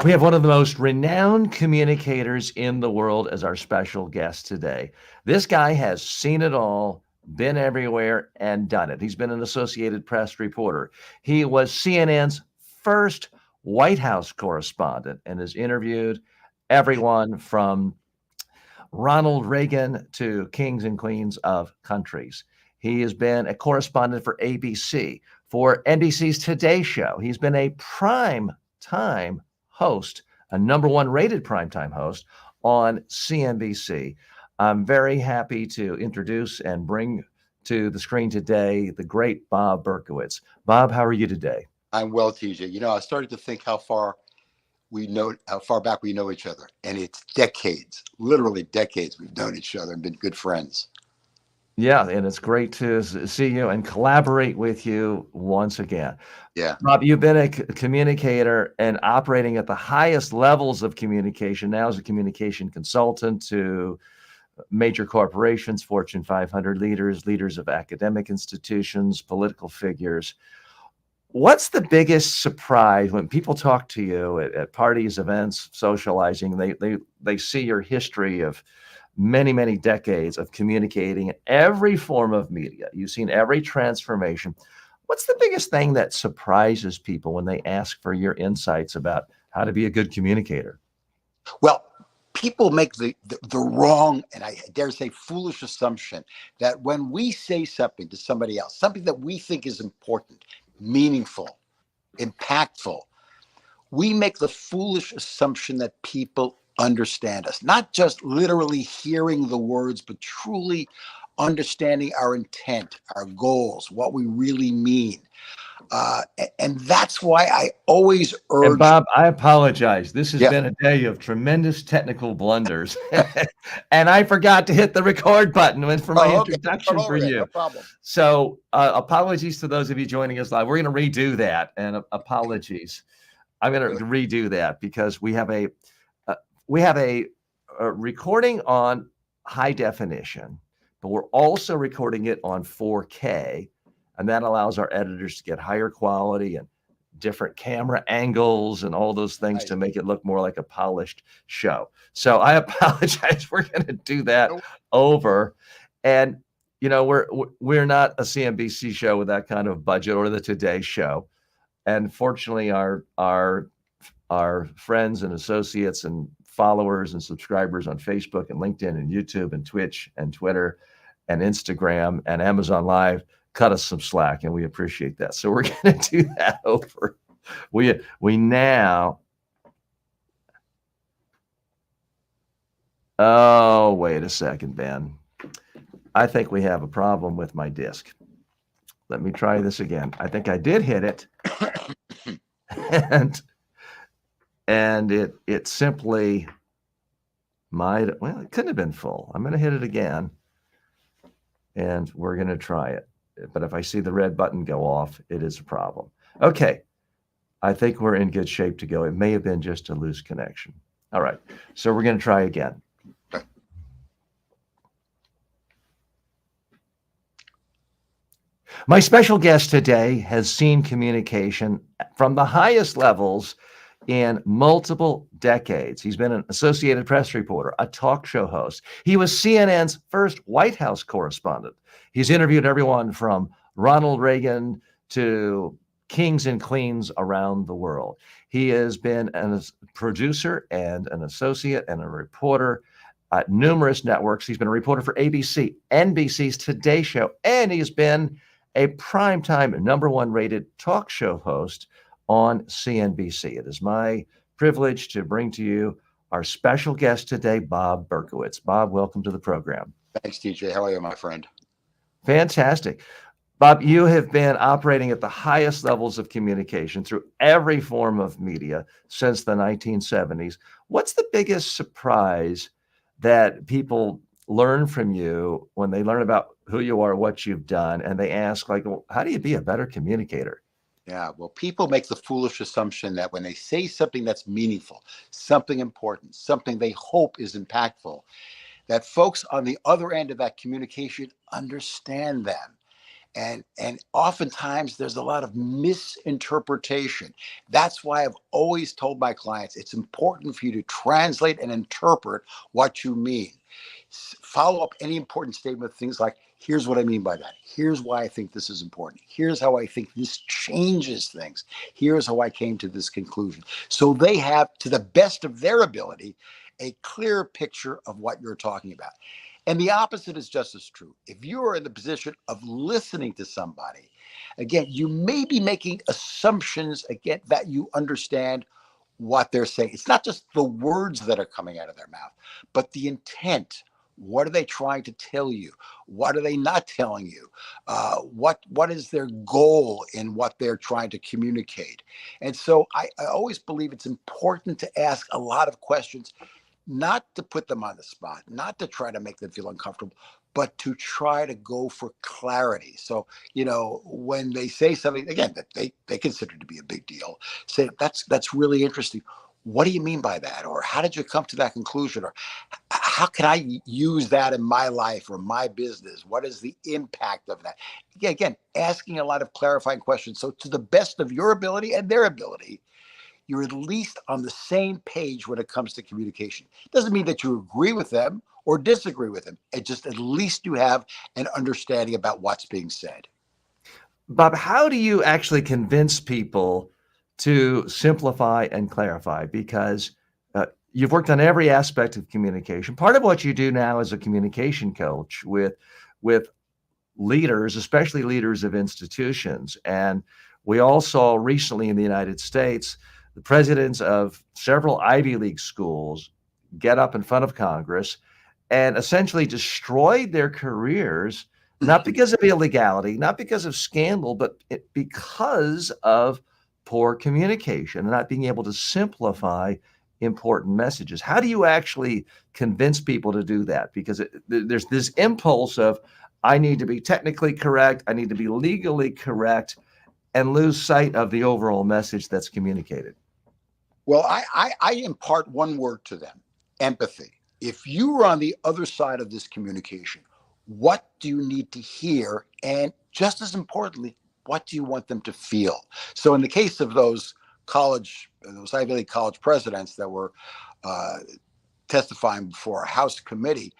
We have one of the most renowned communicators in the world as our special guest today. This guy has seen it all, been everywhere, and done it. He's been an Associated Press reporter. He was CNN's first White House correspondent and has interviewed everyone from Ronald Reagan to kings and queens of countries. He has been a correspondent for ABC, for NBC's Today Show. He's been a prime time host, a number one rated primetime host on CNBC. I'm very happy to introduce and bring to the screen today the great Bob Berkowitz. Bob, how are you today? I'm well, TJ. I started to think how far back we know each other, and it's decades, literally decades. We've known each other and been good friends. Yeah, and it's great to see you and collaborate with you once again. Yeah. Bob, you've been a communicator and operating at the highest levels of communication now as a communication consultant to major corporations, Fortune 500 leaders of academic institutions, political figures. What's the biggest surprise when people talk to you at parties, events, socializing? They see your history of many decades of communicating in every form of media. You've seen every transformation. What's the biggest thing that surprises people when they ask for your insights about how to be a good communicator? Well, people make the wrong, and I dare say foolish assumption that when we say something to somebody else, something that we think is important, meaningful, impactful, we make the foolish assumption that people understand us, not just literally hearing the words, but truly understanding our intent, our goals, what we really mean. And that's why I always urge. And Bob, I apologize. This has been a day of tremendous technical blunders. And I forgot to hit the record button for my introduction for you. No problem. So apologies to those of you joining us live. We're going to redo that. And apologies. I'm going to redo that because we have a recording on high definition, but we're also recording it on 4K. And that allows our editors to get higher quality and different camera angles and all those things to make it look more like a polished show. So I apologize. We're going to do that over. And, we're not a CNBC show with that kind of budget or the Today Show. And fortunately, our friends and associates and followers and subscribers on Facebook and LinkedIn and YouTube and Twitch and Twitter and Instagram and Amazon Live cut us some slack, and we appreciate that. So we're going to do that over. We now. Oh, wait a second, Ben. I think we have a problem with my disc. Let me try this again. I think I did hit it, and it simply might. Well, it couldn't have been full. I'm going to hit it again, and we're going to try it. But if I see the red button go off, it is a problem. Okay. I think we're in good shape to go. It may have been just a loose connection. All right. So we're going to try again. My special guest today has seen communication from the highest levels in multiple decades. He's been an Associated Press reporter, a talk show host. He was CNN's first White House correspondent. He's interviewed everyone from Ronald Reagan to kings and queens around the world. He has been a producer and an associate and a reporter at numerous networks. He's been a reporter for ABC, NBC's Today Show, and he's been a primetime number one rated talk show host on CNBC. It is my privilege to bring to you our special guest today, Bob Berkowitz. Bob, welcome to the program. Thanks, TJ. How are you, my friend? Fantastic. Bob, you have been operating at the highest levels of communication through every form of media since the 1970s. What's the biggest surprise that people learn from you when they learn about who you are, what you've done, and they ask, like, well, how do you be a better communicator? Yeah, well, people make the foolish assumption that when they say something that's meaningful, something important, something they hope is impactful, that folks on the other end of that communication understand them. And oftentimes there's a lot of misinterpretation. That's why I've always told my clients it's important for you to translate and interpret what you mean. Follow up any important statement with things like, here's what I mean by that. Here's why I think this is important. Here's how I think this changes things. Here's how I came to this conclusion. So they have, to the best of their ability, a clear picture of what you're talking about. And the opposite is just as true. If you are in the position of listening to somebody, again, you may be making assumptions, again, that you understand what they're saying. It's not just the words that are coming out of their mouth, but the intent. What are they trying to tell you? What are they not telling you? What is their goal in what they're trying to communicate? And so I always believe it's important to ask a lot of questions, not to put them on the spot, not to try to make them feel uncomfortable, but to try to go for clarity. So, when they say something, again, that they consider to be a big deal, say, that's really interesting. What do you mean by that? Or how did you come to that conclusion? Or how can I use that in my life or my business? What is the impact of that? Yeah, again, asking a lot of clarifying questions. So to the best of your ability and their ability, you're at least on the same page when it comes to communication. Doesn't mean that you agree with them or disagree with them. It just, at least you have an understanding about what's being said. Bob, how do you actually convince people to simplify and clarify? Because you've worked on every aspect of communication. Part of what you do now as a communication coach with leaders, especially leaders of institutions. And we all saw recently in the United States, the presidents of several Ivy League schools get up in front of Congress and essentially destroyed their careers, not because of illegality, not because of scandal, but because of poor communication and not being able to simplify important messages. How do you actually convince people to do that? Because there's this impulse of, I need to be technically correct, I need to be legally correct, and lose sight of the overall message that's communicated. Well, I impart one word to them: empathy. If you are on the other side of this communication, what do you need to hear? And just as importantly, what do you want them to feel? So in the case of those Ivy League college presidents that were testifying before a House committee,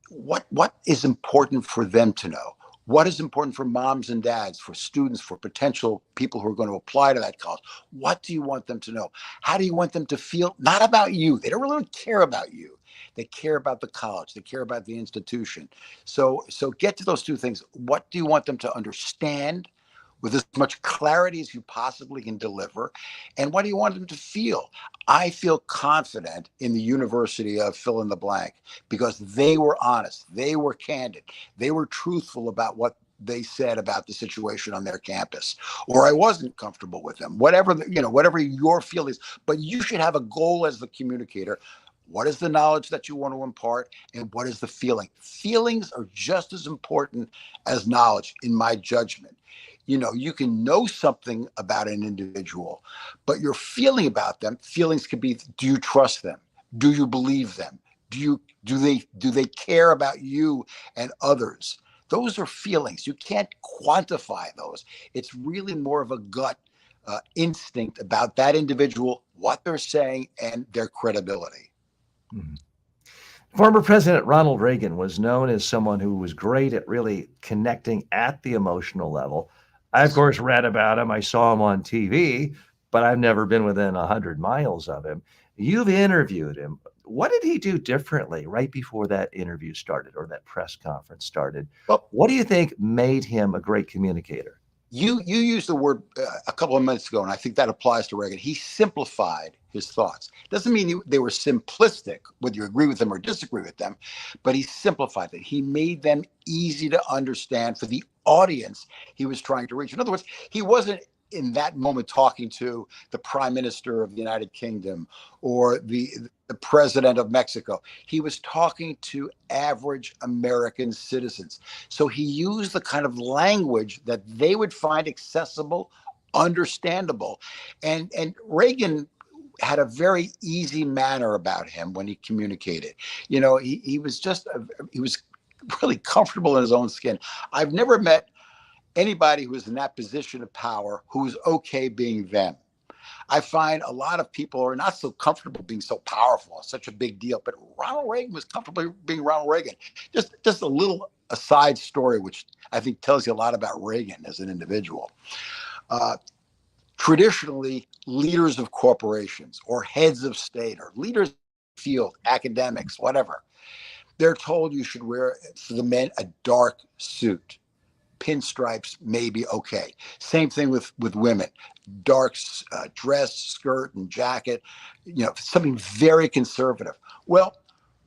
what is important for them to know? What is important for moms and dads, for students, for potential people who are going to apply to that college? What do you want them to know? How do you want them to feel? Not about you. They don't really care about you. They care about the college. They care about the institution. So get to those two things. What do you want them to understand with as much clarity as you possibly can deliver? And what do you want them to feel? I feel confident in the University of fill in the blank because they were honest, they were candid, they were truthful about what they said about the situation on their campus, or I wasn't comfortable with them, whatever your feel is. But you should have a goal as the communicator. What is the knowledge that you want to impart, and what is the feeling? Feelings are just as important as knowledge, in my judgment. You can know something about an individual, but your feeling about them, feelings could be, do you trust them? Do you believe them? Do they care about you and others? Those are feelings. You can't quantify those. It's really more of a gut instinct about that individual, what they're saying, and their credibility. Mm-hmm. Former President Ronald Reagan was known as someone who was great at really connecting at the emotional level. I, of course, read about him. I saw him on TV, but I've never been within 100 miles of him. You've interviewed him. What did he do differently right before that interview started or that press conference started? Well, what do you think made him a great communicator? You used the word a couple of minutes ago, and I think that applies to Reagan. He simplified his thoughts. Doesn't mean they were simplistic, whether you agree with them or disagree with them, but he simplified them. He made them easy to understand for the audience he was trying to reach. In other words, he wasn't in that moment talking to the Prime Minister of the United Kingdom or the President of Mexico. He was talking to average American citizens. So he used the kind of language that they would find accessible, understandable. And Reagan had a very easy manner about him when he communicated. He was really comfortable in his own skin. I've never met anybody who is in that position of power who is okay being them. I find a lot of people are not so comfortable being so powerful, such a big deal. But Ronald Reagan was comfortable being Ronald Reagan. Just a little aside story, which I think tells you a lot about Reagan as an individual. Traditionally, leaders of corporations or heads of state or leaders in the field, academics, whatever, they're told you should wear, for the men, a dark suit. Pinstripes may be okay. Same thing with women. Dark dress, skirt, and jacket, something very conservative. Well,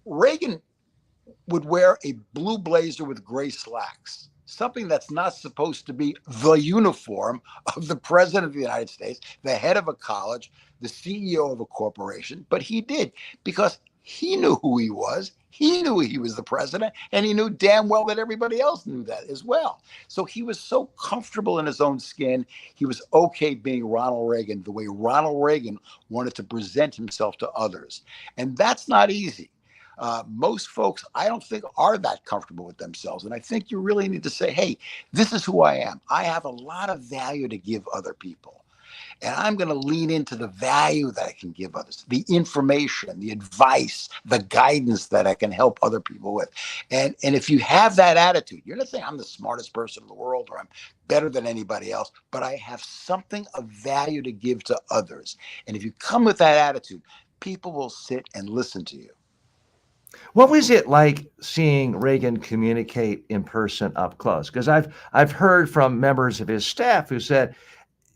Reagan would wear a blue blazer with gray slacks, something that's not supposed to be the uniform of the president of the United States, the head of a college, the CEO of a corporation. But he did, because he knew who he was. He knew he was the president, and he knew damn well that everybody else knew that as well. So he was so comfortable in his own skin. He was okay being Ronald Reagan the way Ronald Reagan wanted to present himself to others. And that's not easy. Most folks, I don't think, are that comfortable with themselves. And I think you really need to say, hey, this is who I am. I have a lot of value to give other people. And I'm going to lean into the value that I can give others, the information, the advice, the guidance that I can help other people with. And if you have that attitude, you're not saying I'm the smartest person in the world or I'm better than anybody else, but I have something of value to give to others. And if you come with that attitude, people will sit and listen to you. What was it like seeing Reagan communicate in person up close? Because I've heard from members of his staff who said,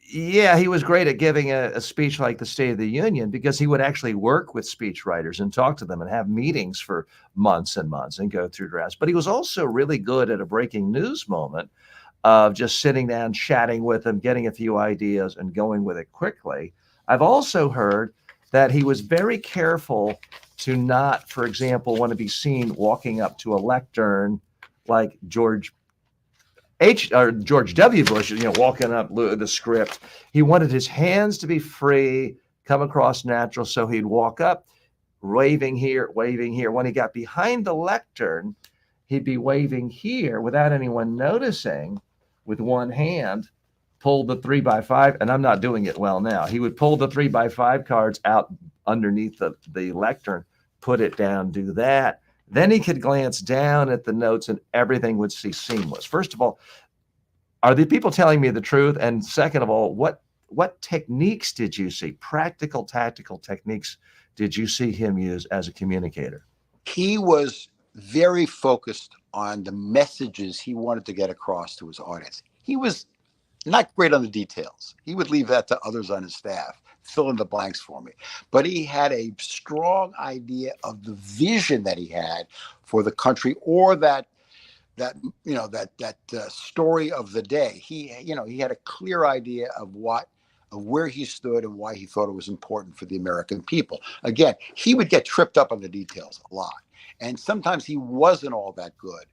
yeah, he was great at giving a speech like the State of the Union, because he would actually work with speech writers and talk to them and have meetings for months and months and go through drafts. But he was also really good at a breaking news moment of just sitting down, chatting with them, getting a few ideas and going with it quickly. I've also heard that he was very careful to not, for example, want to be seen walking up to a lectern like George W. Bush, walking up the script. He wanted his hands to be free, come across natural. So he'd walk up, waving here, waving here. When he got behind the lectern, he'd be waving here without anyone noticing, with one hand, pull the 3x5. And I'm not doing it well now. He would pull the 3x5 cards out underneath the lectern, put it down, do that. Then he could glance down at the notes and everything would see seamless. First of all, are the people telling me the truth? And second of all, what techniques did you see? Practical, tactical techniques did you see him use as a communicator? He was very focused on the messages he wanted to get across to his audience. He was not great on the details. He would leave that to others on his staff, fill in the blanks for me. But he had a strong idea of the vision that he had for the country, or that story of the day. He had a clear idea of where he stood and why he thought it was important for the American people. Again, he would get tripped up on the details a lot, and sometimes he wasn't all that good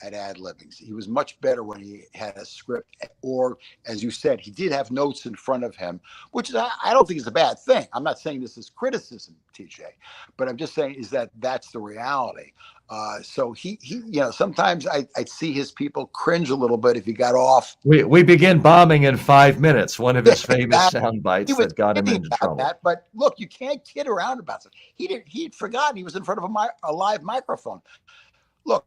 at ad-libbing. He was much better when he had a script, or, as you said, he did have notes in front of him, which I don't think is a bad thing. I'm not saying this is criticism, TJ, but I'm just saying is that's the reality. So he sometimes I'd see his people cringe a little bit if he got off. We begin bombing in 5 minutes. One of his famous sound bites that got him into trouble. That, but look, you can't kid around about it. He'd forgotten he was in front of a live microphone. Look,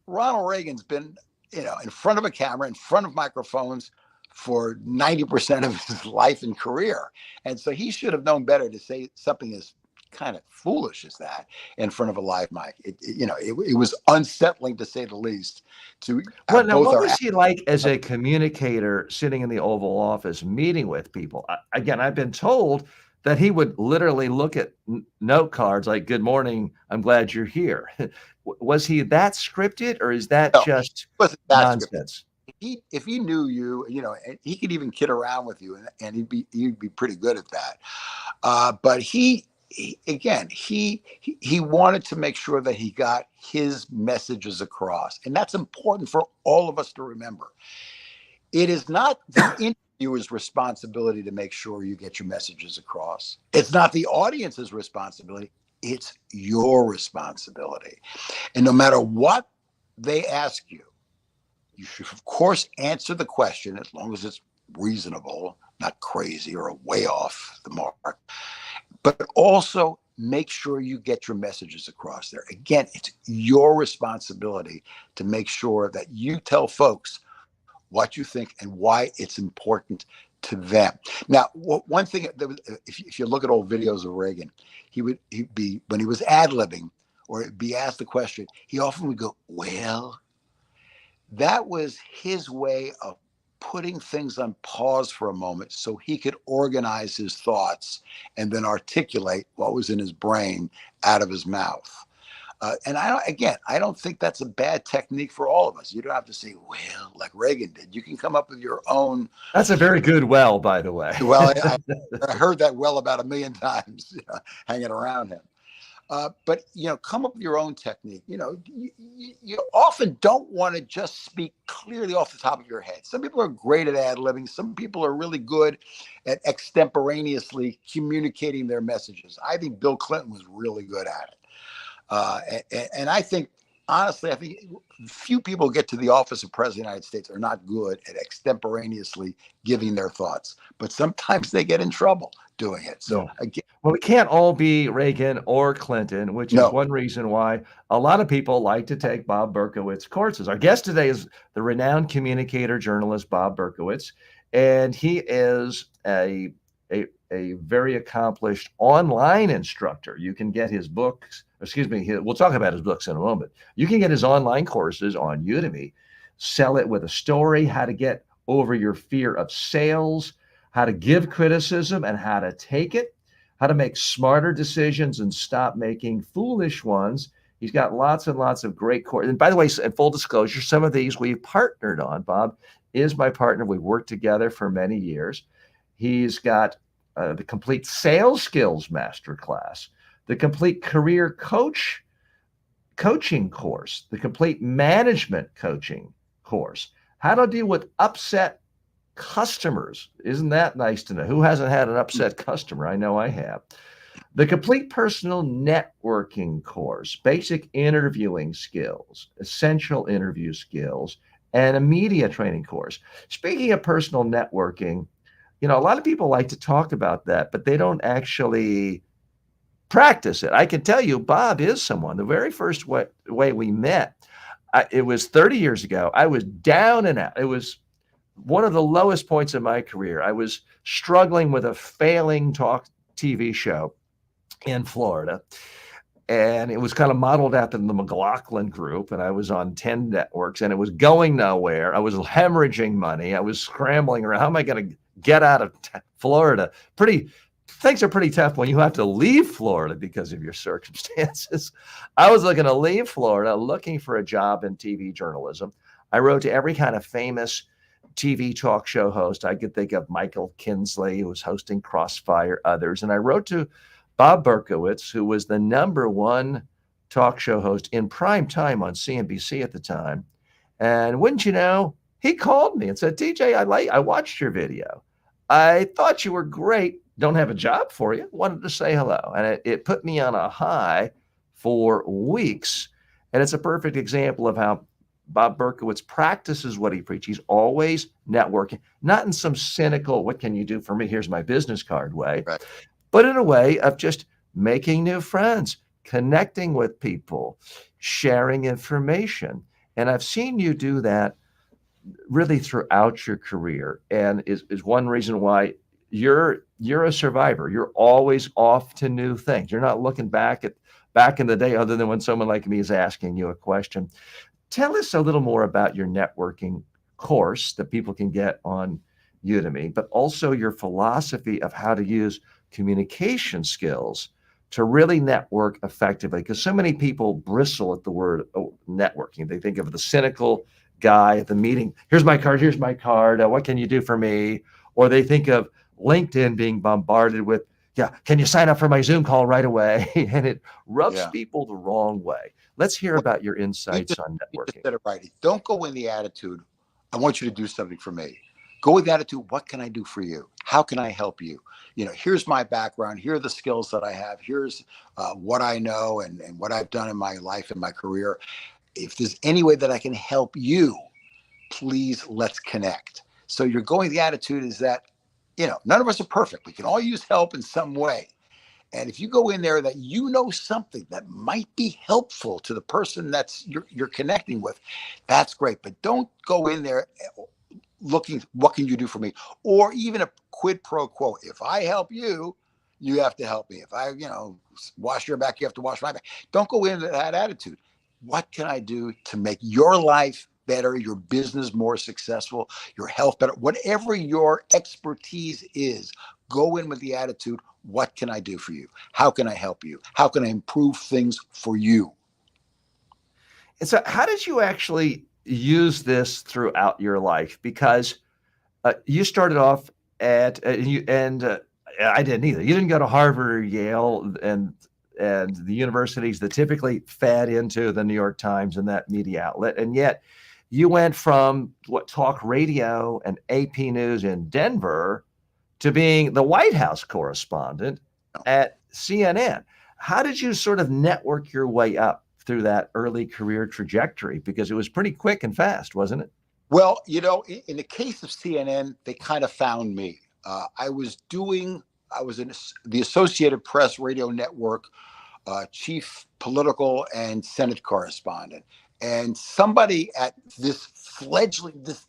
Ronald Reagan's been, in front of a camera, in front of microphones for 90% of his life and career. And so he should have known better to say something as kind of foolish as that in front of a live mic. It was unsettling, to say the least. What was he like as a communicator sitting in the Oval Office meeting with people? Again, I've been told that he would literally look at note cards like, "Good morning, I'm glad you're here." Was he that scripted, or is that just nonsense? If he knew you, he could even kid around with you, and he'd be pretty good at that. But he wanted to make sure that he got his messages across, and that's important for all of us to remember. It is not the interviewer's responsibility to make sure you get your messages across. It's not the audience's responsibility. It's your responsibility. And no matter what they ask you, you should, of course, answer the question as long as it's reasonable, not crazy or way off the mark. But also make sure you get your messages across there. Again, it's your responsibility to make sure that you tell folks what you think and why it's important to them. Now, one thing, if you look at old videos of Reagan, he'd be, when he was ad-libbing or be asked the question, he often would go, well, that was his way of putting things on pause for a moment so he could organize his thoughts and then articulate what was in his brain out of his mouth. And I don't think that's a bad technique for all of us. You don't have to say, well, like Reagan did. You can come up with your own. That's a very good well, by the way. Well, I heard that well about 1 million times hanging around him. But, come up with your own technique. You often don't want to just speak clearly off the top of your head. Some people are great at ad-libbing. Some people are really good at extemporaneously communicating their messages. I think Bill Clinton was really good at it. And I think, honestly, few people get to the office of President of the United States are not good at extemporaneously giving their thoughts, but sometimes they get in trouble doing it. So again, well, we can't all be Reagan or Clinton, which is one reason why a lot of people like to take Bob Berkowitz courses. Our guest today is the renowned communicator journalist Bob Berkowitz, and he is a very accomplished online instructor. You can get his books, we'll talk about his books in a moment. You can get his online courses on Udemy. Sell It with a Story, how to get over your fear of sales, how to give criticism and how to take it, how to make smarter decisions and stop making foolish ones. He's got lots and lots of great courses. And by the way, in full disclosure, some of these we've partnered on. Bob is my partner. We've worked together for many years. He's got the complete sales skills masterclass, the complete career coaching course, the complete management coaching course, how to deal with upset customers. Isn't that nice to know? Who hasn't had an upset customer? I know I have. The complete personal networking course, basic interviewing skills, essential interview skills, and a media training course. Speaking of personal networking, a lot of people like to talk about that, but they don't actually practice it. I can tell you, Bob is someone. The very first way we met, it was 30 years ago. I was down and out. It was one of the lowest points in my career. I was struggling with a failing talk TV show in Florida. And it was kind of modeled after the McLaughlin Group. And I was on 10 networks and it was going nowhere. I was hemorrhaging money. I was scrambling around. How am I going to get out of Florida? Things are pretty tough when you have to leave Florida because of your circumstances. I was looking to leave Florida, looking for a job in TV journalism. I wrote to every kind of famous TV talk show host. I could think of Michael Kinsley, who was hosting Crossfire, others. And I wrote to Bob Berkowitz, who was the #1 talk show host in prime time on CNBC at the time. And wouldn't you know, he called me and said, TJ, I watched your video. I thought you were great. Don't have a job for you. Wanted to say hello. And it put me on a high for weeks. And it's a perfect example of how Bob Berkowitz practices what he preaches. He's always networking, not in some cynical, what can you do for me? Here's my business card way, right, but in a way of just making new friends, connecting with people, sharing information. And I've seen you do that really throughout your career, and is one reason why you're a survivor. You're always off to new things. You're not looking back in the day, other than when someone like me is asking you a question. Tell us a little more about your networking course that people can get on Udemy, but also your philosophy of how to use communication skills to really network effectively. Because so many people bristle at the word networking. They think of the cynical guy at the meeting. Here's my card. What can you do for me? Or they think of LinkedIn being bombarded with, can you sign up for my Zoom call right away? And it rubs people the wrong way. Let's hear about your insights on networking. You just said it right. Don't go in the attitude, I want you to do something for me. Go with the attitude, what can I do for you? How can I help you? Here's my background. Here are the skills that I have. Here's what I know and what I've done in my life and my career. If there's any way that I can help you, please, let's connect. So you're going, the attitude is that, none of us are perfect. We can all use help in some way. And if you go in there that something that might be helpful to the person that's you're connecting with, that's great. But don't go in there looking, what can you do for me? Or even a quid pro quo. If I help you, you have to help me. If I, wash your back, you have to wash my back. Don't go into that attitude. What can I do to make your life better, your business more successful, your health better, whatever your expertise is? Go in with the attitude, what can I do for you? How can I help you? How can I improve things for you? And so how did you actually use this throughout your life? Because you started off at I didn't either. You didn't go to Harvard or Yale and the universities that typically fed into the New York Times and that media outlet. And yet you went from talk radio and AP News in Denver to being the White House correspondent at CNN. How did you sort of network your way up through that early career trajectory? Because it was pretty quick and fast, wasn't it? Well, in the case of CNN, they kind of found me. I was in the Associated Press Radio Network, chief political and Senate correspondent. And somebody at this fledgling, this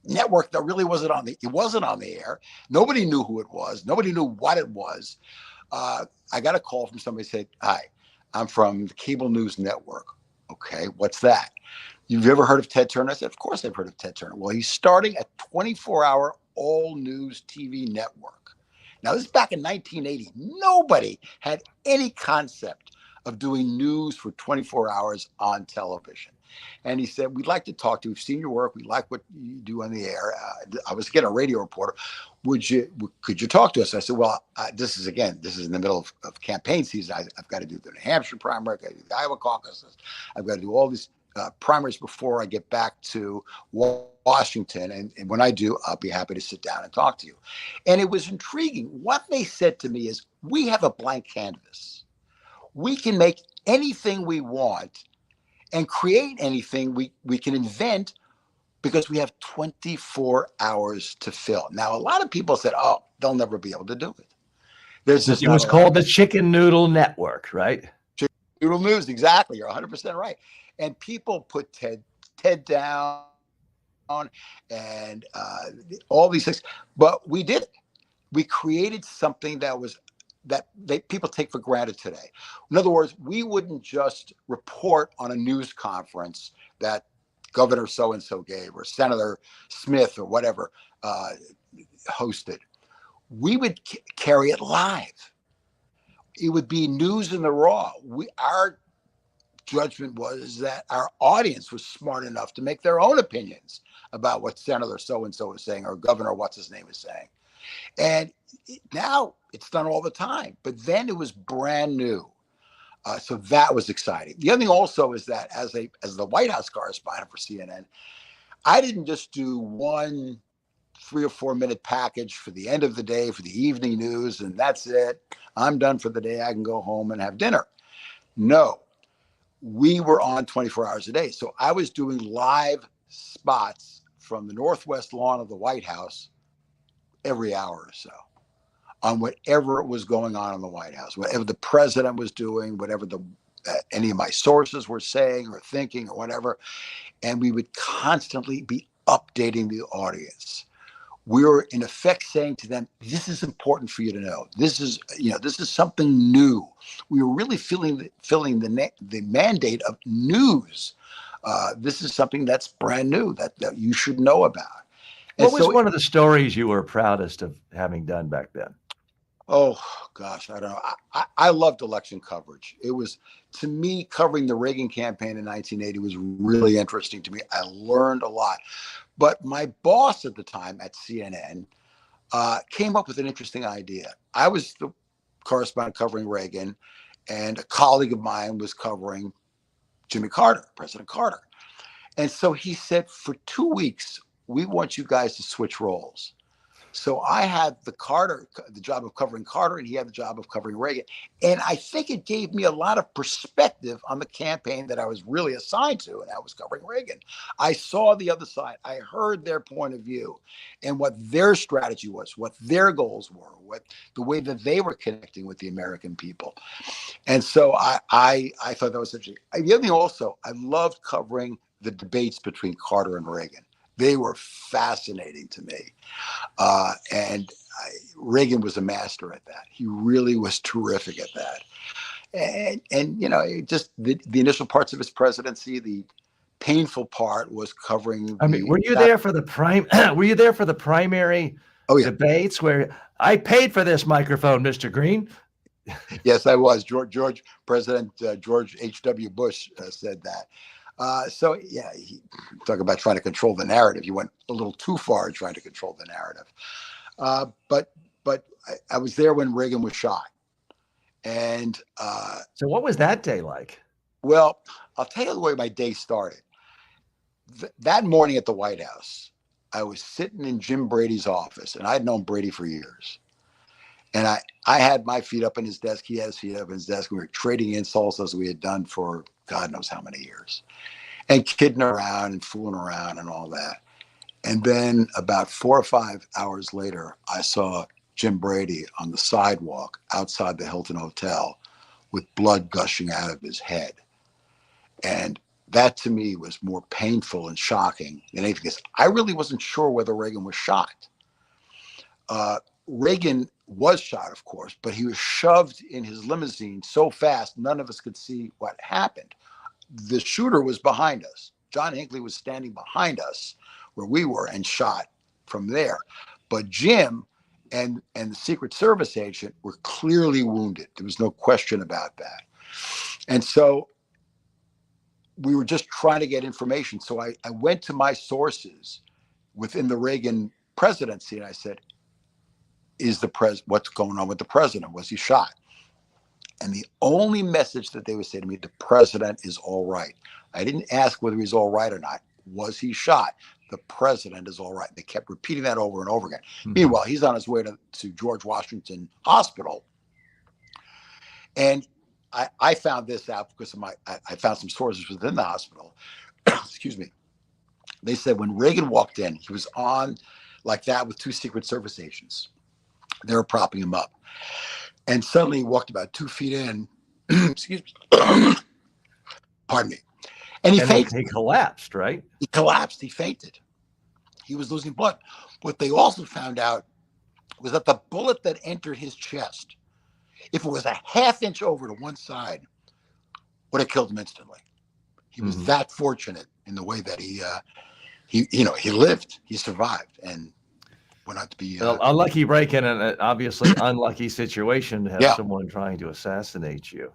network that really wasn't on the air. Nobody knew who it was. Nobody knew what it was. I got a call from somebody said, "Hi, I'm from the Cable News Network." Okay, what's that? You've ever heard of Ted Turner? I said, of course I've heard of Ted Turner. Well, he's starting a 24-hour all news TV network. Now, this is back in 1980. Nobody had any concept of doing news for 24 hours on television. And he said, we'd like to talk to you. We've seen your work. We like what you do on the air. I was, again, a radio reporter. Could you talk to us? I said, well, this is in the middle of campaign season. I've got to do the New Hampshire primary. I've got to do the Iowa caucuses. I've got to do all these primaries before I get back to Washington. And when I do, I'll be happy to sit down and talk to you. And it was intriguing. What they said to me is, we have a blank canvas. We can make anything we want and create anything we can invent because we have 24 hours to fill. Now, a lot of people said, oh, they'll never be able to do it. It was called the Chicken Noodle Network, right? Chicken Noodle News, exactly. You're 100% right. And people put Ted down and all these things. But we did it. We created something that people take for granted today. In other words, we wouldn't just report on a news conference that Governor so-and-so gave or Senator Smith or whatever hosted. We would carry it live. It would be news in the raw. Our judgment was that our audience was smart enough to make their own opinions about what Senator so-and-so is saying or Governor what's-his-name is saying. And now it's done all the time, but then it was brand new. So that was exciting. The other thing also is that as the White House correspondent for CNN, I didn't just do one 3 or 4 minute package for the end of the day for the evening news and that's it. I'm done for the day. I can go home and have dinner. No, we were on 24 hours a day. So I was doing live spots from the northwest lawn of the White House every hour or so on whatever was going on in the White House, whatever the president was doing, whatever any of my sources were saying or thinking or whatever. And we would constantly be updating the audience. We were in effect saying to them, this is important for you to know. This is something new. We were really filling the mandate of news. This is something that's brand new that you should know about. What was one of the stories you were proudest of having done back then? Oh, gosh, I don't know. I loved election coverage. It was, to me, covering the Reagan campaign in 1980 was really interesting to me. I learned a lot. But my boss at the time at CNN came up with an interesting idea. I was the correspondent covering Reagan, and a colleague of mine was covering Jimmy Carter, President Carter. And so he said, for 2 weeks, we want you guys to switch roles. So I had the job of covering Carter, and he had the job of covering Reagan. And I think it gave me a lot of perspective on the campaign that I was really assigned to, and I was covering Reagan. I saw the other side. I heard their point of view and what their strategy was, what their goals were, what the way that they were connecting with the American people. And so I thought that was interesting. The other thing also, I loved covering the debates between Carter and Reagan. They were fascinating to me. Reagan was a master at that. He really was terrific at that. And you know, just the initial parts of his presidency, the painful part was covering. I mean, were you there for the primary debates where I paid for this microphone, Mr. Green? Yes, I was. President George H.W. Bush said that. So yeah, talk about trying to control the narrative. You went a little too far trying to control the narrative. But I was there when Reagan was shot. And so what was that day like? Well, I'll tell you the way my day started. That morning at the White House, I was sitting in Jim Brady's office, and I'd known Brady for years. And I had my feet up in his desk. He had his feet up in his desk. We were trading insults as we had done for God knows how many years, and kidding around and fooling around and all that. And then about 4 or 5 hours later, I saw Jim Brady on the sidewalk outside the Hilton Hotel with blood gushing out of his head. And that to me was more painful and shocking than anything else. I really wasn't sure whether Reagan was shot. Reagan was shot, of course, but he was shoved in his limousine so fast, none of us could see what happened. The shooter was behind us. John Hinckley was standing behind us where we were and shot from there. But Jim and the Secret Service agent were clearly wounded. There was no question about that. And so we were just trying to get information. So I went to my sources within the Reagan presidency, and I said, what's going on with the president? Was he shot? And the only message that they would say to me, the president is all right. I didn't ask whether he's all right or not. Was he shot? The president is all right. They kept repeating that over and over again. Mm-hmm. Meanwhile, he's on his way to George Washington Hospital. And I found this out because I found some sources within the hospital. Excuse me. They said when Reagan walked in, he was on like that with 2 Secret Service agents. They were propping him up. And suddenly he walked about 2 feet in. Excuse me. Pardon me. And he fainted. He collapsed, right? He collapsed. He fainted. He was losing blood. What they also found out was that the bullet that entered his chest, if it was a half inch over to one side, would have killed him instantly. He was that fortunate in the way that he lived, he survived, and went out to be a lucky break in an obviously unlucky situation to have someone trying to assassinate you.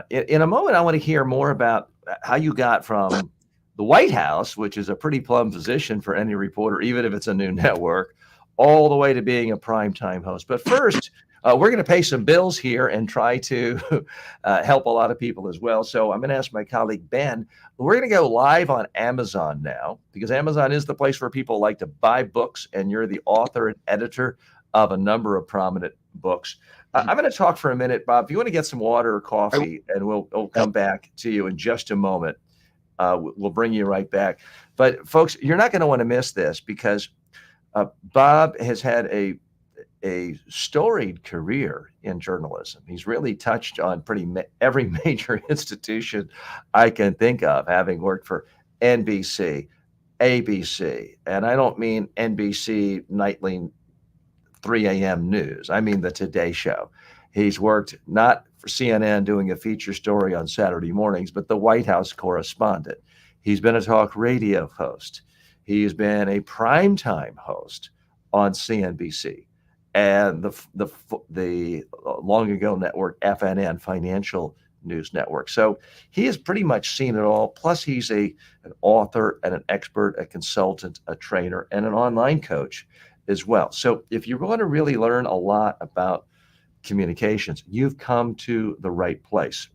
In a moment, I want to hear more about how you got from the White House, which is a pretty plum position for any reporter, even if it's a new network, all the way to being a primetime host. But first, we're going to pay some bills here and try to help a lot of people as well. So I'm going to ask my colleague, Ben, we're going to go live on Amazon now, because Amazon is the place where people like to buy books, and you're the author and editor of a number of prominent books. I'm going to talk for a minute, Bob. If you want to get some water or coffee, and we'll come back to you in just a moment. We'll bring you right back. But folks, you're not going to want to miss this, because Bob has had a storied career in journalism. He's really touched on every major institution I can think of, having worked for NBC, ABC, and I don't mean NBC nightly 3 a.m. news. I mean the Today Show. He's worked not for CNN doing a feature story on Saturday mornings, but the White House correspondent. He's been a talk radio host. He's been a primetime host on CNBC and the long ago network FNN, Financial News Network. So he has pretty much seen it all. Plus, he's an author and an expert, a consultant, a trainer, and an online coach as well. So if you want to really learn a lot about communications, you've come to the right place.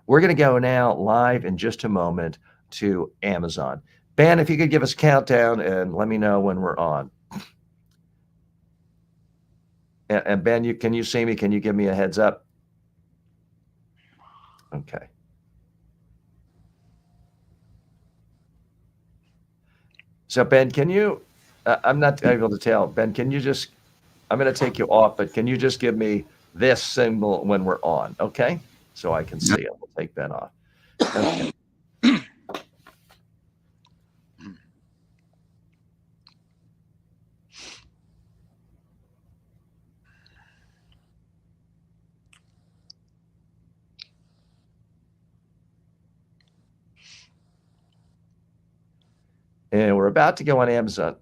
We're going to go now live in just a moment to Amazon. Ben, if you could give us a countdown and let me know when we're on. And Ben, can you see me? Can you give me a heads up? Okay. So Ben, can you? I'm not able to tell. Ben, can you just? I'm going to take you off, but can you just give me this symbol when we're on? Okay, so I can see it. We'll take Ben off. Okay. And we're about to go on Amazon.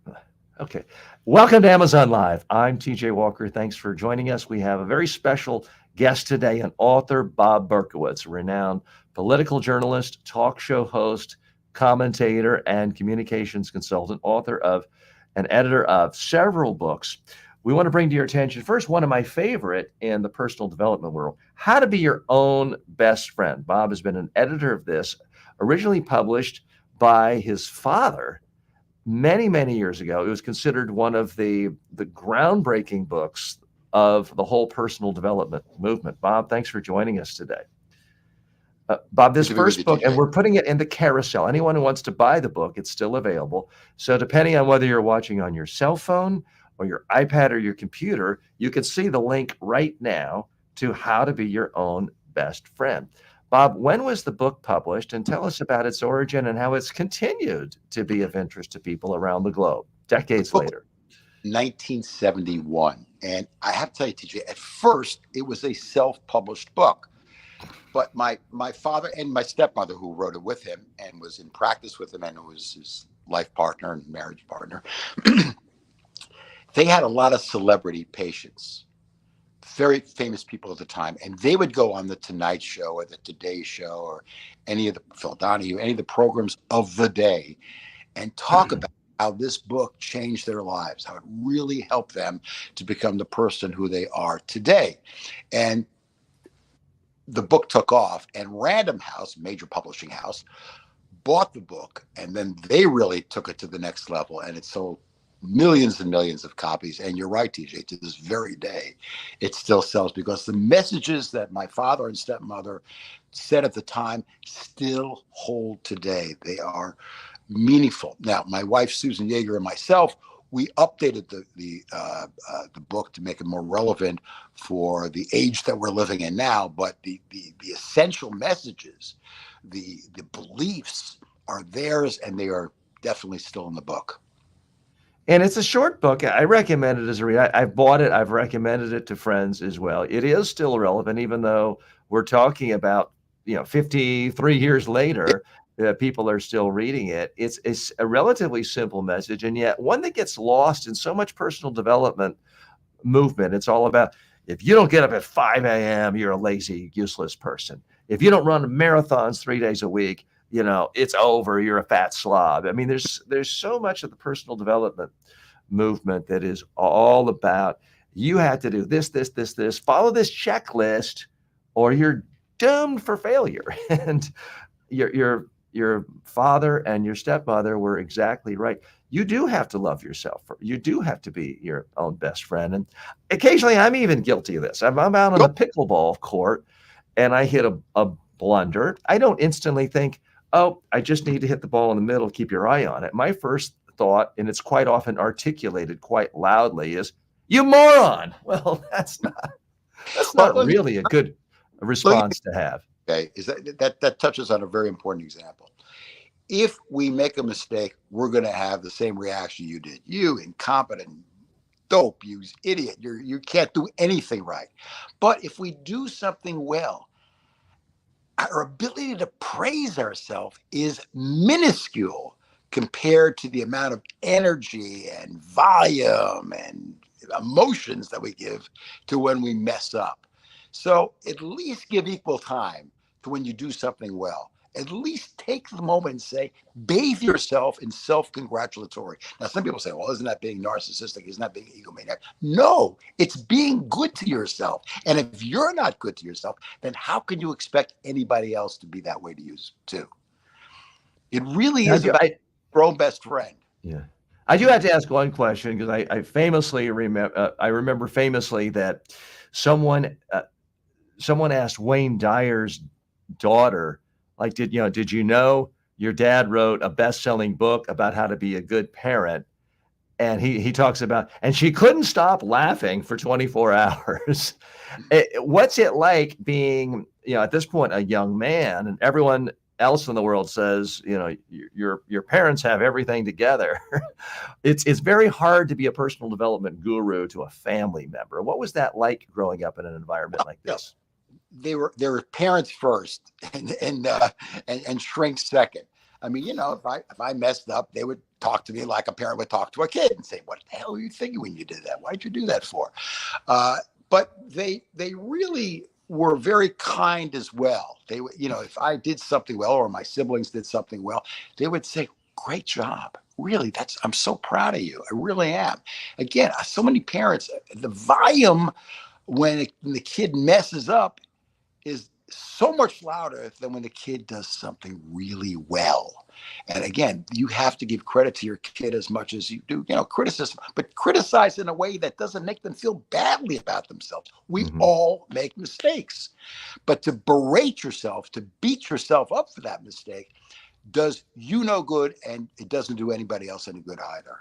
Okay. Welcome to Amazon Live. I'm TJ Walker. Thanks for joining us. We have a very special guest today, an author, Bob Berkowitz, a renowned political journalist, talk show host, commentator, and communications consultant, author of and editor of several books. We want to bring to your attention first one of my favorite in the personal development world, How to Be Your Own Best Friend. Bob has been an editor of this, originally published by his father many, many years ago. It was considered one of the groundbreaking books of the whole personal development movement. Bob, thanks for joining us today. Bob, this first book, and we're putting it in the carousel. Anyone who wants to buy the book, it's still available. So depending on whether you're watching on your cell phone or your iPad or your computer, you can see the link right now to How to Be Your Own Best Friend. Bob, when was the book published? And tell us about its origin and how it's continued to be of interest to people around the globe decades later. 1971. And I have to tell you, TJ, at first it was a self-published book. But my father and my stepmother, who wrote it with him and was in practice with him and was his life partner and marriage partner, they had a lot of celebrity patients, very famous people at the time, and they would go on the Tonight Show or the Today Show or any of the Phil Donahue, any of the programs of the day, and talk about how this book changed their lives, how it really helped them to become the person who they are today. And the book took off, and Random House, major publishing house, bought the book, and then they really took it to the next level, and it sold millions and millions of copies. And you're right, TJ, to this very day, it still sells because the messages that my father and stepmother said at the time still hold today. They are meaningful. Now, my wife, Susan Yeager, and myself, we updated the book to make it more relevant for the age that we're living in now. But the essential messages, the beliefs are theirs, and they are definitely still in the book. And it's a short book. I recommend it as a read. I've bought it. I've recommended it to friends as well. It is still relevant, even though we're talking about 53 years later. People are still reading it. It's a relatively simple message, and yet one that gets lost in so much personal development movement. It's all about, if you don't get up at 5 a.m., you're a lazy, useless person. If you don't run marathons 3 days a week, it's over. You're a fat slob. I mean, there's so much of the personal development movement that is all about, you have to do this, follow this checklist, or you're doomed for failure. And your father and your stepmother were exactly right. You do have to love yourself. You do have to be your own best friend. And occasionally I'm even guilty of this. I'm out on the pickleball court and I hit a blunder. I don't instantly think, oh, I just need to hit the ball in the middle, keep your eye on it. My first thought, and it's quite often articulated quite loudly, is, you moron. Well, that's not really a good response to have. Okay, is that touches on a very important example. If we make a mistake, we're going to have the same reaction you did. You incompetent dope, you idiot. You can't do anything right. But if we do something well, our ability to praise ourselves is minuscule compared to the amount of energy and volume and emotions that we give to when we mess up. So at least give equal time to when you do something well. At least take the moment and say, bathe yourself in self-congratulatory. Now, some people say, well, isn't that being narcissistic? Isn't that being egomaniac? No, it's being good to yourself. And if you're not good to yourself, then how can you expect anybody else to be that way to you too? It really is about grown best friend. Yeah. I do have to ask one question because I famously remember I remember famously that someone someone asked Wayne Dyer's daughter, like, did you know your dad wrote a best-selling book about how to be a good parent? And he talks about, and she couldn't stop laughing for 24 hours. What's it like being, at this point, a young man, and everyone else in the world says, your parents have everything together. It's very hard to be a personal development guru to a family member. What was that like growing up in an environment like this? They were parents first, and shrinks second. I mean, if I messed up, they would talk to me like a parent would talk to a kid and say, "What the hell were you thinking when you did that? Why'd you do that for?" But they really were very kind as well. They would, if I did something well or my siblings did something well, they would say, "Great job. Really, I'm so proud of you. I really am." Again, so many parents, the volume when the kid messes up is so much louder than when the kid does something really well. And again, you have to give credit to your kid as much as you do, criticism, but criticize in a way that doesn't make them feel badly about themselves. We all make mistakes, but to berate yourself, to beat yourself up for that mistake does you no good, and it doesn't do anybody else any good either.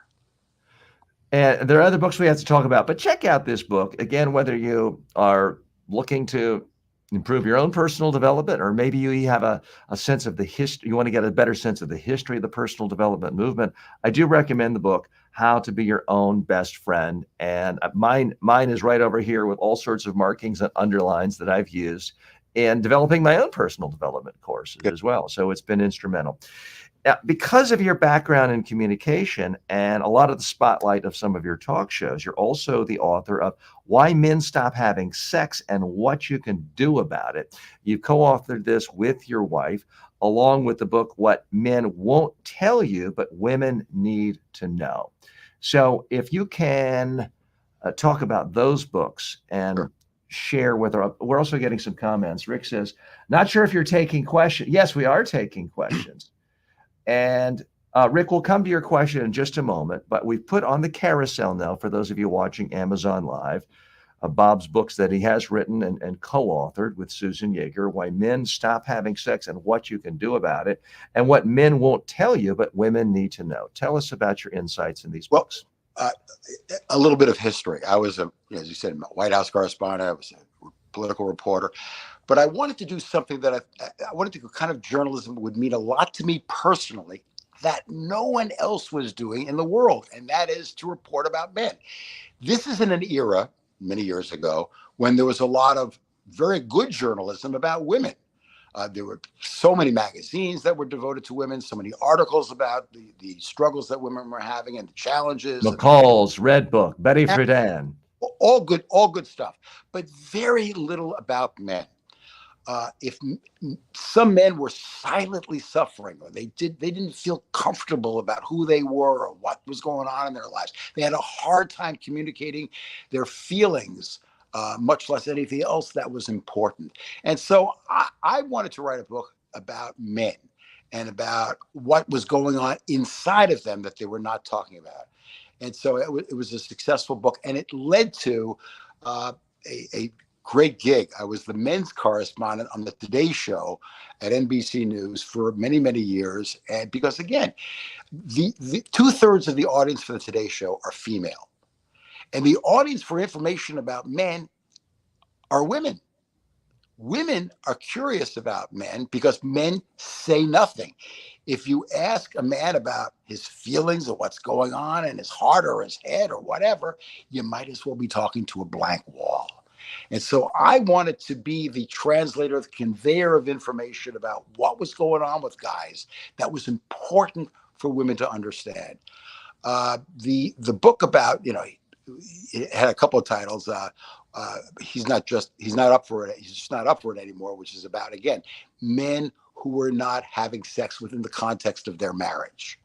And there are other books we have to talk about, but check out this book. Again, whether you are looking to improve your own personal development, or maybe you have a sense of the history, you want to get a better sense of the history of the personal development movement, I do recommend the book, How to Be Your Own Best Friend. And mine is right over here with all sorts of markings and underlines that I've used in developing my own personal development courses as well. So it's been instrumental. Now, because of your background in communication and a lot of the spotlight of some of your talk shows, you're also the author of Why Men Stop Having Sex and What You Can Do About It. You co-authored this with your wife, along with the book, What Men Won't Tell You, But Women Need to Know. So if you can talk about those books and share with our, we're also getting some comments. Rick says, not sure if you're taking questions. Yes, we are taking questions. And Rick, we'll come to your question in just a moment, but we've put on the carousel now, for those of you watching Amazon Live, Bob's books that he has written and co-authored with Susan Yeager, Why Men Stop Having Sex and What You Can Do About It, and What Men Won't Tell You, But Women Need to Know. Tell us about your insights in these books. A little bit of history. I was, as you said, a White House correspondent. I was a political reporter. But I wanted to do something that I wanted to do, kind of journalism would mean a lot to me personally that no one else was doing in the world, and that is to report about men. This is in an era, many years ago, when there was a lot of very good journalism about women. There were so many magazines that were devoted to women, so many articles about the struggles that women were having and the challenges. McCall's Red Book, Betty Friedan. All good stuff, but very little about men. If some men were silently suffering, or they didn't feel comfortable about who they were or what was going on in their lives, they had a hard time communicating their feelings, much less anything else that was important. And so I wanted to write a book about men and about what was going on inside of them that they were not talking about. And so it was a successful book, and it led to a great gig. I was the men's correspondent on the Today Show at NBC News for many, many years. And because, again, the 2/3 of the audience for the Today Show are female. And the audience for information about men are women. Women are curious about men because men say nothing. If you ask a man about his feelings or what's going on in his heart or his head or whatever, you might as well be talking to a blank wall. And so I wanted to be the translator, the conveyor of information about what was going on with guys that was important for women to understand. The book about, it had a couple of titles. He's not up for it. He's just not up for it anymore, which is about, again, men who were not having sex within the context of their marriage.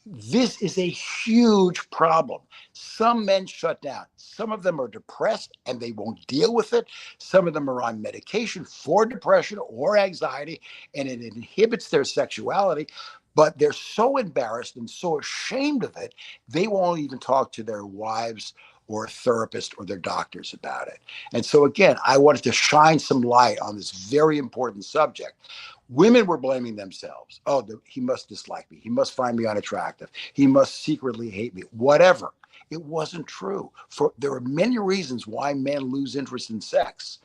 This is a huge problem. Some men shut down. Some of them are depressed and they won't deal with it. Some of them are on medication for depression or anxiety, and it inhibits their sexuality. but they're so embarrassed and so ashamed of it, they won't even talk to their wives or a therapist or their doctors about it. And so, again, I wanted to shine some light on this very important subject. Women were blaming themselves. Oh, he must dislike me. He must find me unattractive. He must secretly hate me, whatever. It wasn't true. There are many reasons why men lose interest in sex.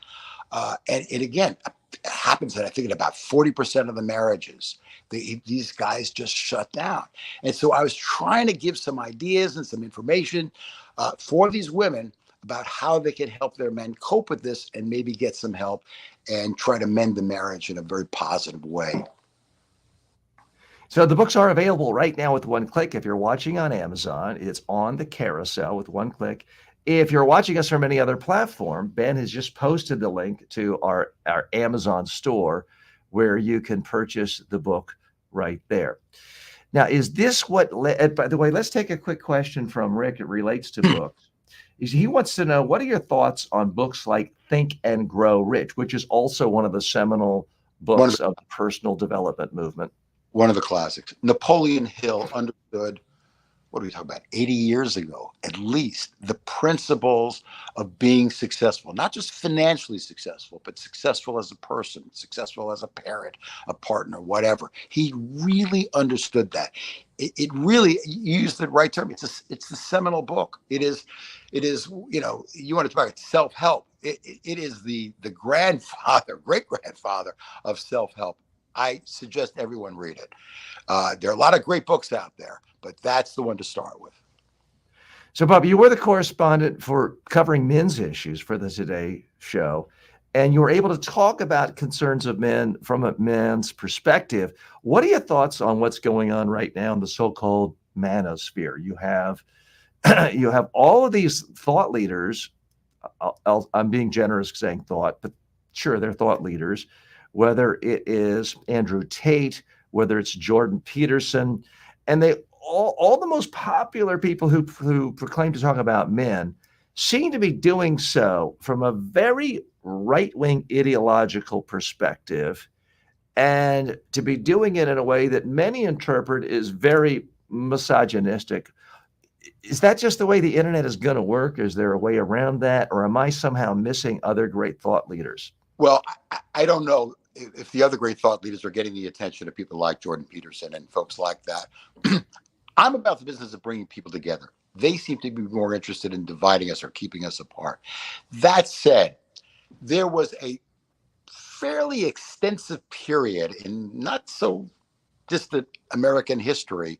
And again, it happens that I think in about 40% of the marriages, these guys just shut down. And so I was trying to give some ideas and some information for these women about how they can help their men cope with this and maybe get some help and try to mend the marriage in a very positive way. So the books are available right now with one click. If you're watching on Amazon, it's on the carousel with one click. If you're watching us from any other platform, Ben has just posted the link to our Amazon store where you can purchase the book right there. Now, is this what, by the way, let's take a quick question from Rick. It relates to books. He wants to know, what are your thoughts on books like Think and Grow Rich, which is also one of the seminal books of the personal development movement? One of the classics. Napoleon Hill understood, what are we talking about, 80 years ago, at least, the principles of being successful, not just financially successful, but successful as a person, successful as a parent, a partner, whatever. He really understood that. It really, you used the right term. It's the seminal book. It is, you know, you want to talk about self-help. It is the grandfather, great-grandfather of self-help. I suggest everyone read it. There are a lot of great books out there, but that's the one to start with. So, Bob, you were the correspondent for covering men's issues for the Today Show, and you were able to talk about concerns of men from a man's perspective. What are your thoughts on what's going on right now in the so-called manosphere? You have all of these thought leaders. I'm being generous saying thought, but sure, they're thought leaders. Whether it is Andrew Tate, whether it's Jordan Peterson, and they all the most popular people who proclaim to talk about men seem to be doing so from a very right-wing ideological perspective, and to be doing it in a way that many interpret is very misogynistic. Is that just the way the internet is going to work? Is there a way around that, or am I somehow missing other great thought leaders? Well, I don't know if the other great thought leaders are getting the attention of people like Jordan Peterson and folks like that. I'm about the business of bringing people together. They seem to be more interested in dividing us or keeping us apart. That said, there was a fairly extensive period in not so distant American history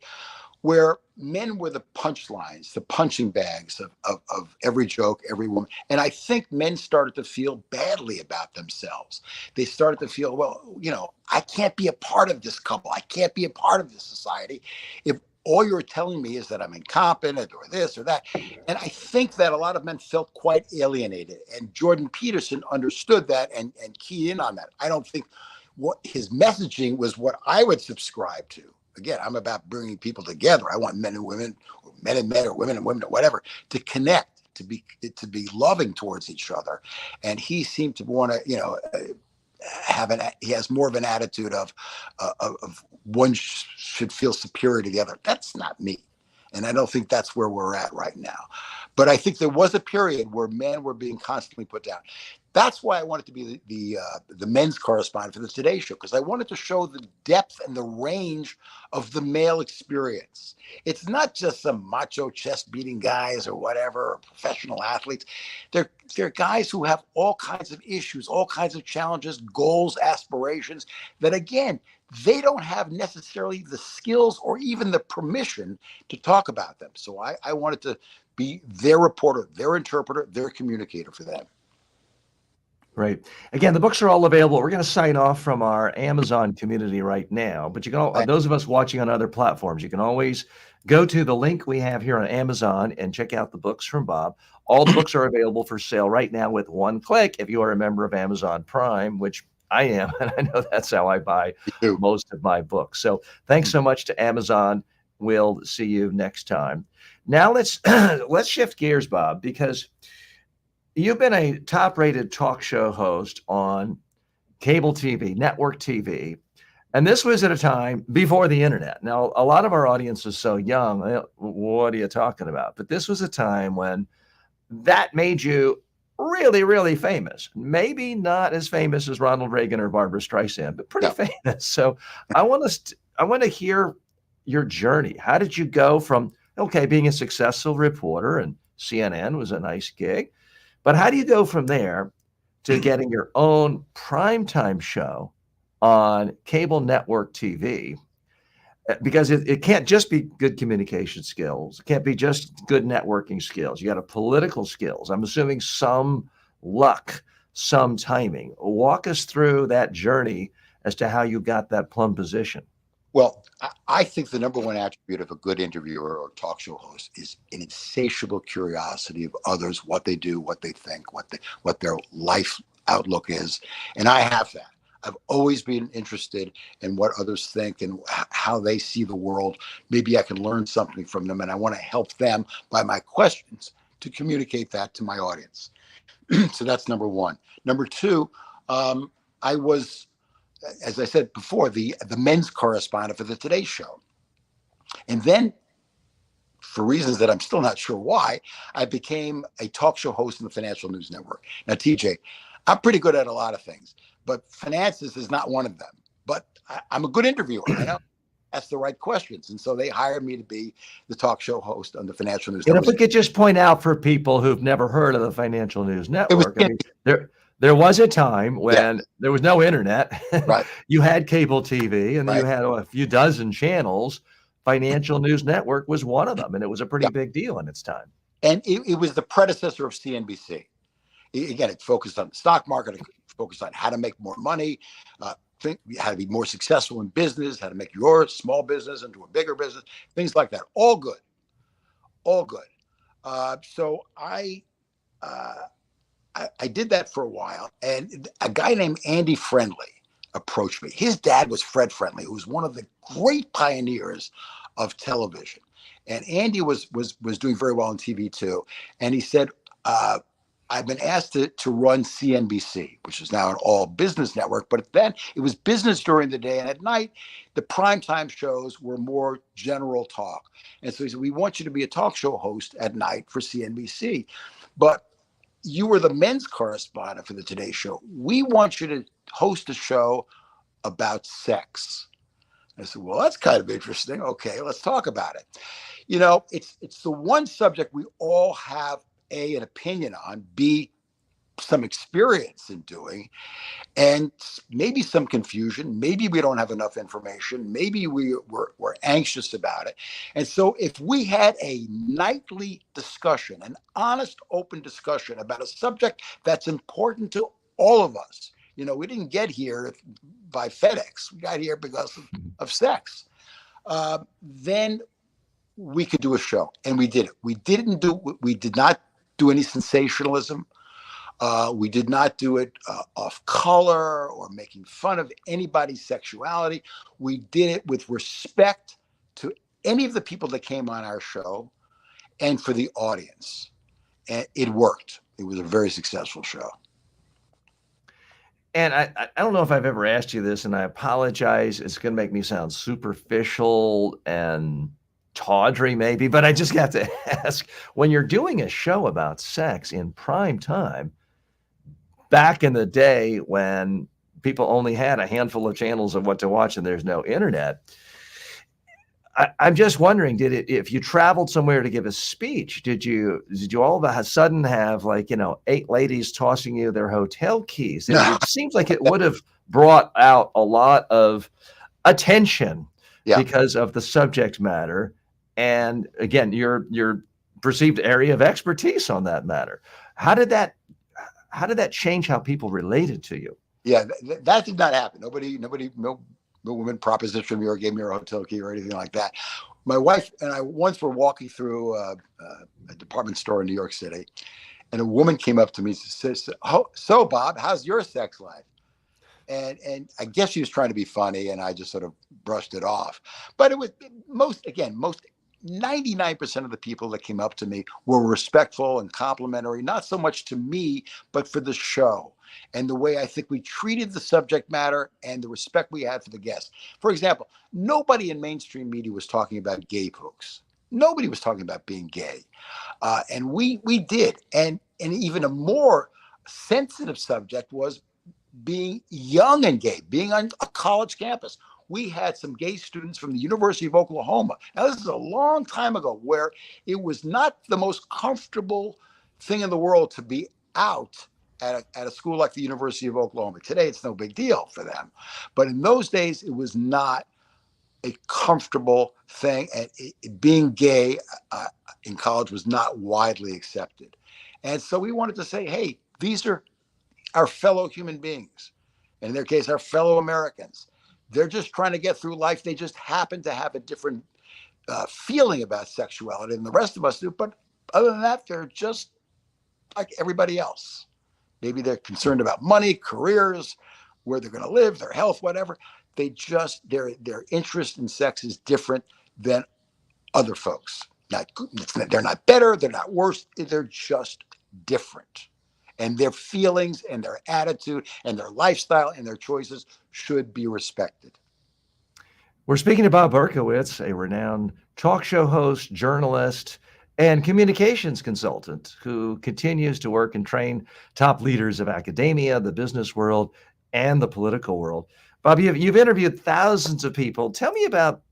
where men were the punchlines, the punching bags of every joke, every woman. And I think men started to feel badly about themselves. They started to feel, well, you know, I can't be a part of this couple. I can't be a part of this society if all you're telling me is that I'm incompetent or this or that. And I think that a lot of men felt quite alienated. And Jordan Peterson understood that and keyed in on that. I don't think what his messaging was what I would subscribe to. Again, I'm about bringing people together. I want men and women, or men and men, or women and women, or whatever, to connect, to be loving towards each other. And he seemed to want to, you know, he has more of an attitude of one should feel superior to the other. That's not me. And I don't think that's where we're at right now. But I think there was a period where men were being constantly put down. That's why I wanted to be the men's correspondent for the Today Show, because I wanted to show the depth and the range of the male experience. It's not just some macho chest beating guys or whatever, or professional athletes. They're guys who have all kinds of issues, all kinds of challenges, goals, aspirations that, again, they don't have necessarily the skills or even the permission to talk about them. So I wanted to be their reporter, their interpreter, their communicator for them. Right. Again, the books are all available. We're going to sign off from our Amazon community right now, but you can those of us watching on other platforms, you can always go to the link we have here on Amazon and check out the books from Bob. All the books are available for sale right now with one click if you are a member of Amazon Prime, which I am, and I know that's how I buy most of my books. So thanks so much to Amazon. We'll see you next time. Now let's shift gears, Bob, because you've been a top-rated talk show host on cable TV, network TV, And this was at a time before the internet. Now, a lot of our audience is so young. What are you talking about? But this was a time when that made you really, really famous. Maybe not as famous as Ronald Reagan or Barbara Streisand, but pretty No. famous. So I want to hear your journey. How did you go from, okay, being a successful reporter, and CNN was a nice gig, but how do you go from there to getting your own primetime show on cable network TV? Because it can't just be good communication skills. It can't be just good networking skills. You got a political skills. I'm assuming some luck, some timing. Walk us through that journey as to how you got that plum position. Well, I think the number one attribute of a good interviewer or talk show host is an insatiable curiosity of others, what they do, what they think, what their life outlook is. And I have that. I've always been interested in what others think and how they see the world. Maybe I can learn something from them, and I want to help them by my questions to communicate that to my audience. So that's number one. Number two, I was, as I said before, the men's correspondent for the Today Show. And then, for reasons that I'm still not sure why, I became a talk show host in the Financial News Network. Now, TJ, I'm pretty good at a lot of things, but finances is not one of them. But I'm a good interviewer. I know ask the right questions. And so they hired me to be the talk show host on the Financial News And if Network. we could just point out for people who've never heard of the Financial News It was, Network, I mean, there was a time when there was no internet. right. You had cable TV, and then you Right. had a few dozen channels. Financial News Network was one of them, and it was a pretty Yeah. big deal in its time. And it was the predecessor of CNBC. Again, it focused on the stock market, it focused on how to make more money, how to be more successful in business, how to make your small business into a bigger business, things like that. All good. All good. So I did that for a while, and a guy named Andy Friendly approached me. His dad was Fred Friendly, who was one of the great pioneers of television. And Andy was doing very well on TV too. And he said, I've been asked to run CNBC, which is now an all business network, but then it was business during the day. And at night, the primetime shows were more general talk. And so he said, we want you to be a talk show host at night for CNBC. But you were the men's correspondent for the Today Show. We want you to host a show about sex. I said, well, that's kind of interesting. Okay, let's talk about it. You know, it's the one subject we all have A, an opinion on, B, some experience in doing, and maybe some confusion. Maybe we don't have enough information. Maybe we're anxious about it. And so if we had a nightly discussion, an honest, open discussion about a subject that's important to all of us, you know, we didn't get here by FedEx. We got here because of sex. Then we could do a show, and we did it. We did not do any sensationalism. We did not do it off color or making fun of anybody's sexuality. We did it with respect to any of the people that came on our show and for the audience. And it worked. It was a very successful show. And I don't know if I've ever asked you this, and I apologize. It's going to make me sound superficial and tawdry maybe, but I just have to ask, when you're doing a show about sex in prime time, back in the day when people only had a handful of channels of what to watch and there's no internet, I'm just wondering, if you traveled somewhere to give a speech, did you all of a sudden have, like, 8 ladies tossing you their hotel keys? It seems like it would have brought out a lot of attention because of the subject matter. And again, your perceived area of expertise on that matter. How did that change how people related to you? Yeah, that did not happen. No woman propositioned me or gave me her hotel key or anything like that. My wife and I once were walking through a department store in New York City, and a woman came up to me and says, so Bob, how's your sex life? And I guess she was trying to be funny, and I just sort of brushed it off. But it was most 99% of the people that came up to me were respectful and complimentary, not so much to me, but for the show and the way I think we treated the subject matter and the respect we had for the guests. For example, nobody in mainstream media was talking about gay folks. Nobody was talking about being gay. And we did. And even a more sensitive subject was being young and gay, being on a college campus. We had some gay students from the University of Oklahoma. Now, this is a long time ago, where it was not the most comfortable thing in the world to be out at a school like the University of Oklahoma. Today, it's no big deal for them. But in those days, it was not a comfortable thing. And being gay in college was not widely accepted. And so we wanted to say, hey, these are our fellow human beings. In their case, our fellow Americans. They're just trying to get through life. They just happen to have a different feeling about sexuality than the rest of us do. But other than that, they're just like everybody else. Maybe they're concerned about money, careers, where they're going to live, their health, whatever. They just, their interest in sex is different than other folks. They're not better, they're not worse, they're just different. And their feelings and their attitude and their lifestyle and their choices should be respected. We're speaking about Berkowitz, a renowned talk show host, journalist, and communications consultant who continues to work and train top leaders of academia, the business world, and the political world. Bob, you've interviewed thousands of people. Tell me about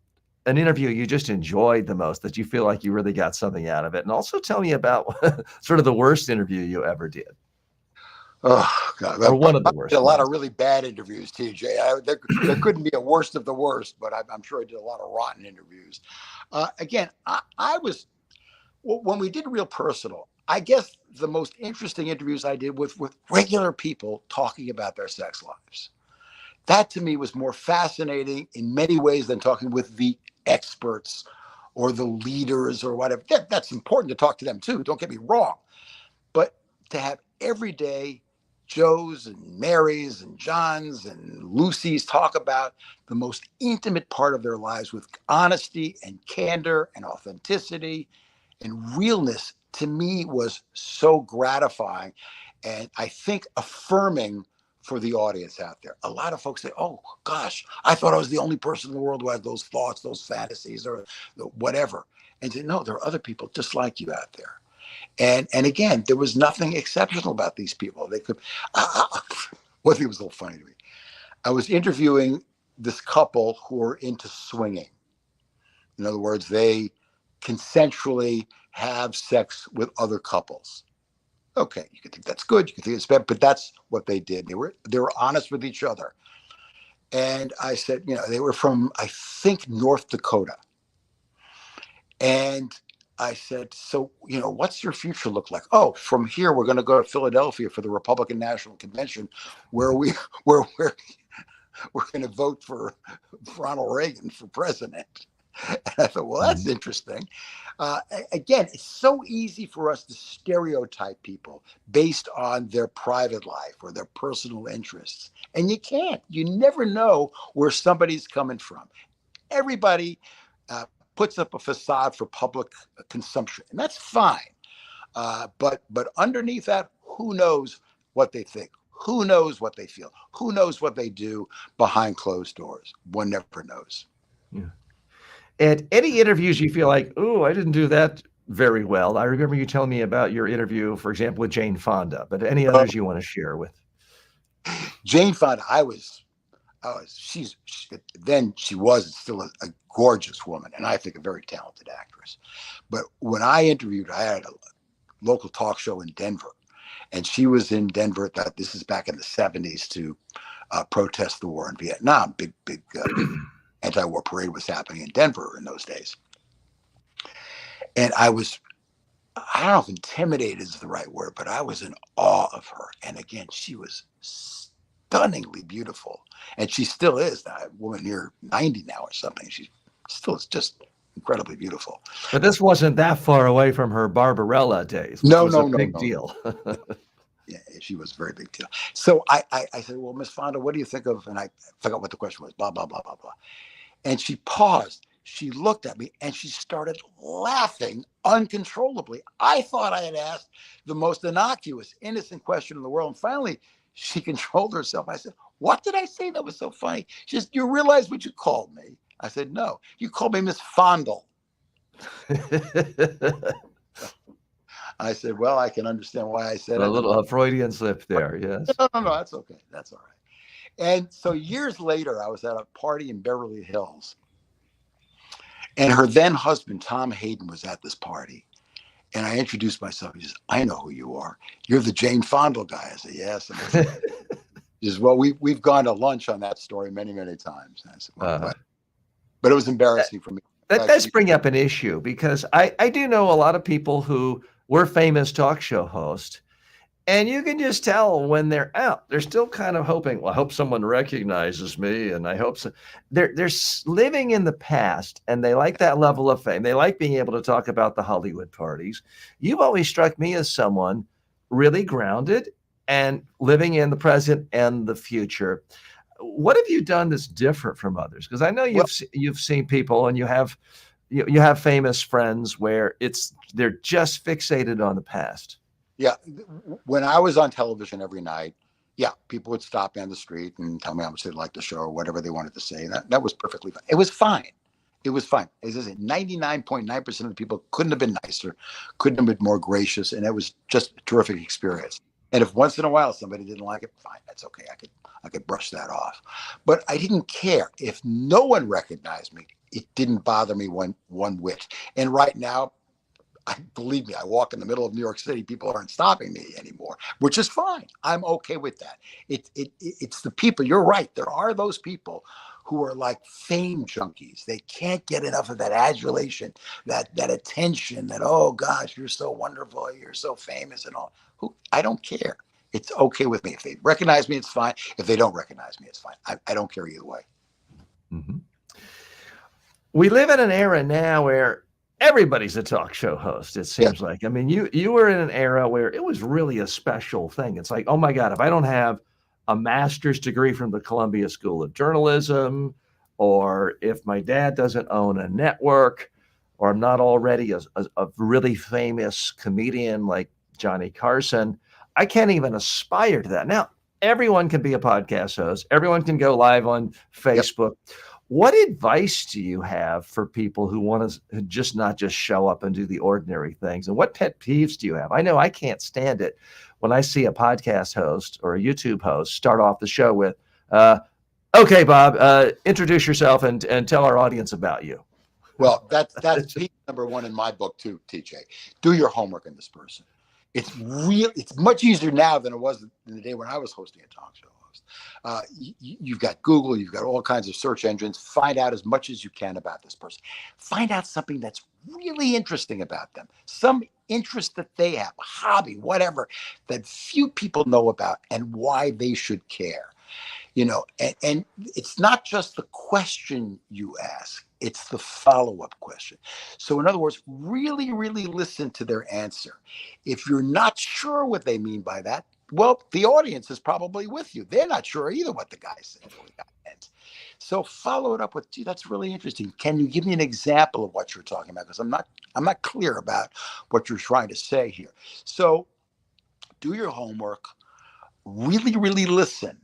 an interview you just enjoyed the most, that you feel like you really got something out of it. And also tell me about sort of the worst interview you ever did. Oh, God. Or one of the worst. I did a lot of really bad interviews, TJ. There couldn't be a worst of the worst, but I'm sure I did a lot of rotten interviews. Again, I was, when we did Real Personal, I guess the most interesting interviews I did with regular people talking about their sex lives. That to me was more fascinating in many ways than talking with the experts or the leaders or whatever. That's important to talk to them too, don't get me wrong. But to have everyday Joes and Marys and Johns and Lucys talk about the most intimate part of their lives with honesty and candor and authenticity and realness, to me was so gratifying. And I think affirming for the audience out there. A lot of folks say, oh gosh, I thought I was the only person in the world who had those thoughts, those fantasies, or whatever. And say, no, there are other people just like you out there. And again, there was nothing exceptional about these people. They could. One thing was a little funny to me. I was interviewing this couple who were into swinging. In other words, they consensually have sex with other couples. Okay, you can think that's good, you can think it's bad, but that's what they did. They were honest with each other. And I said, they were from, I think, North Dakota. And I said, so, what's your future look like? Oh, from here, we're going to go to Philadelphia for the Republican National Convention, where we're going to vote for Ronald Reagan for president. And I thought, well, that's interesting. Again, it's so easy for us to stereotype people based on their private life or their personal interests. And you can't. You never know where somebody's coming from. Everybody puts up a facade for public consumption, and that's fine. But underneath that, who knows what they think? Who knows what they feel? Who knows what they do behind closed doors? One never knows. Yeah. And any interviews you feel like, oh, I didn't do that very well. I remember you telling me about your interview, for example, with Jane Fonda, but any others you want to share with? Jane Fonda, she was still a gorgeous woman, and I think a very talented actress. But when I interviewed her, I had a local talk show in Denver, and she was in Denver. This is back in the 70s to protest the war in Vietnam. Big anti-war parade was happening in Denver in those days. And I don't know if intimidated is the right word, but I was in awe of her. And again, she was stunningly beautiful. And she still is. That woman near 90 now or something. She still is just incredibly beautiful. But this wasn't that far away from her Barbarella days, which was a big deal. Yeah, she was a very big deal. So I said, well, Miss Fonda, what do you think of, and I forgot what the question was, blah, blah, blah, blah, blah. And she paused. She looked at me and she started laughing uncontrollably. I thought I had asked the most innocuous, innocent question in the world. And finally, she controlled herself. I said, "What did I say that was so funny?" She said, "You realize what you called me?" I said, "No, you called me Miss Fondle." I said, "Well, I can understand why I said A it." little Freudian slip there. Yes. No, that's okay. That's all right. And so years later, I was at a party in Beverly Hills, and her then husband, Tom Hayden, was at this party. And I introduced myself. He says, "I know who you are. You're the Jane Fondle guy." I said, "Yes." And I said, he says, "Well, we've gone to lunch on that story many, many times." And I said, "Well, Uh, but it was embarrassing for me." that does Actually, bring up an issue because I do know a lot of people who were famous talk show hosts, and you can just tell when they're out. They're still kind of hoping, well, I hope someone recognizes me, and I hope so. They're living in the past, and they like that level of fame. They like being able to talk about the Hollywood parties. You've always struck me as someone really grounded and living in the present and the future. What have you done that's different from others? Because I know well, you've seen people, and you have famous friends where they're just fixated on the past. yeah. When I was on television every night, yeah, people would stop me on the street and tell me how much they liked the show or whatever they wanted to say. That was perfectly fine. It was fine. It was fine. As I said, 99.9% of the people couldn't have been nicer, couldn't have been more gracious, and it was just a terrific experience. And if once in a while somebody didn't like it, fine, that's okay. I could brush that off. But I didn't care. If no one recognized me, it didn't bother me one whit. And right now, believe me, I walk in the middle of New York City, people aren't stopping me anymore, which is fine. I'm okay with that. It's the people. You're right. There are those people who are like fame junkies. They can't get enough of that adulation, that attention, that, oh gosh, you're so wonderful, you're so famous and all. I don't care. It's okay with me. If they recognize me, it's fine. If they don't recognize me, it's fine. I don't care either way. Mhm. We live in an era now where everybody's a talk show host, it Yeah. seems like. I mean, you were in an era where it was really a special thing. It's like, oh my God, if I don't have a master's degree from the Columbia School of Journalism, or if my dad doesn't own a network, or I'm not already a really famous comedian like Johnny Carson, I can't even aspire to that. Now, everyone can be a podcast host, everyone can go live on Yep. Facebook. What advice do you have for people who want to just not just show up and do the ordinary things? And what pet peeves do you have? I know I can't stand it when I see a podcast host or a YouTube host start off the show with, "Okay, Bob, introduce yourself and tell our audience about you." Well, that's peak number one in my book too, TJ. Do your homework on this person. It's much easier now than it was in the day when I was hosting a talk show host. You've got Google, you've got all kinds of search engines. Find out as much as you can about this person. Find out something that's really interesting about them, some interest that they have, a hobby, whatever, that few people know about, and why they should care. And it's not just the question you ask, it's the follow-up question. So in other words, really, really listen to their answer. If you're not sure what they mean by that, well, the audience is probably with you. They're not sure either what the guy said or the guy meant. So follow it up with, "Gee, that's really interesting. Can you give me an example of what you're talking about? Because I'm not clear about what you're trying to say here." So do your homework, really, really listen.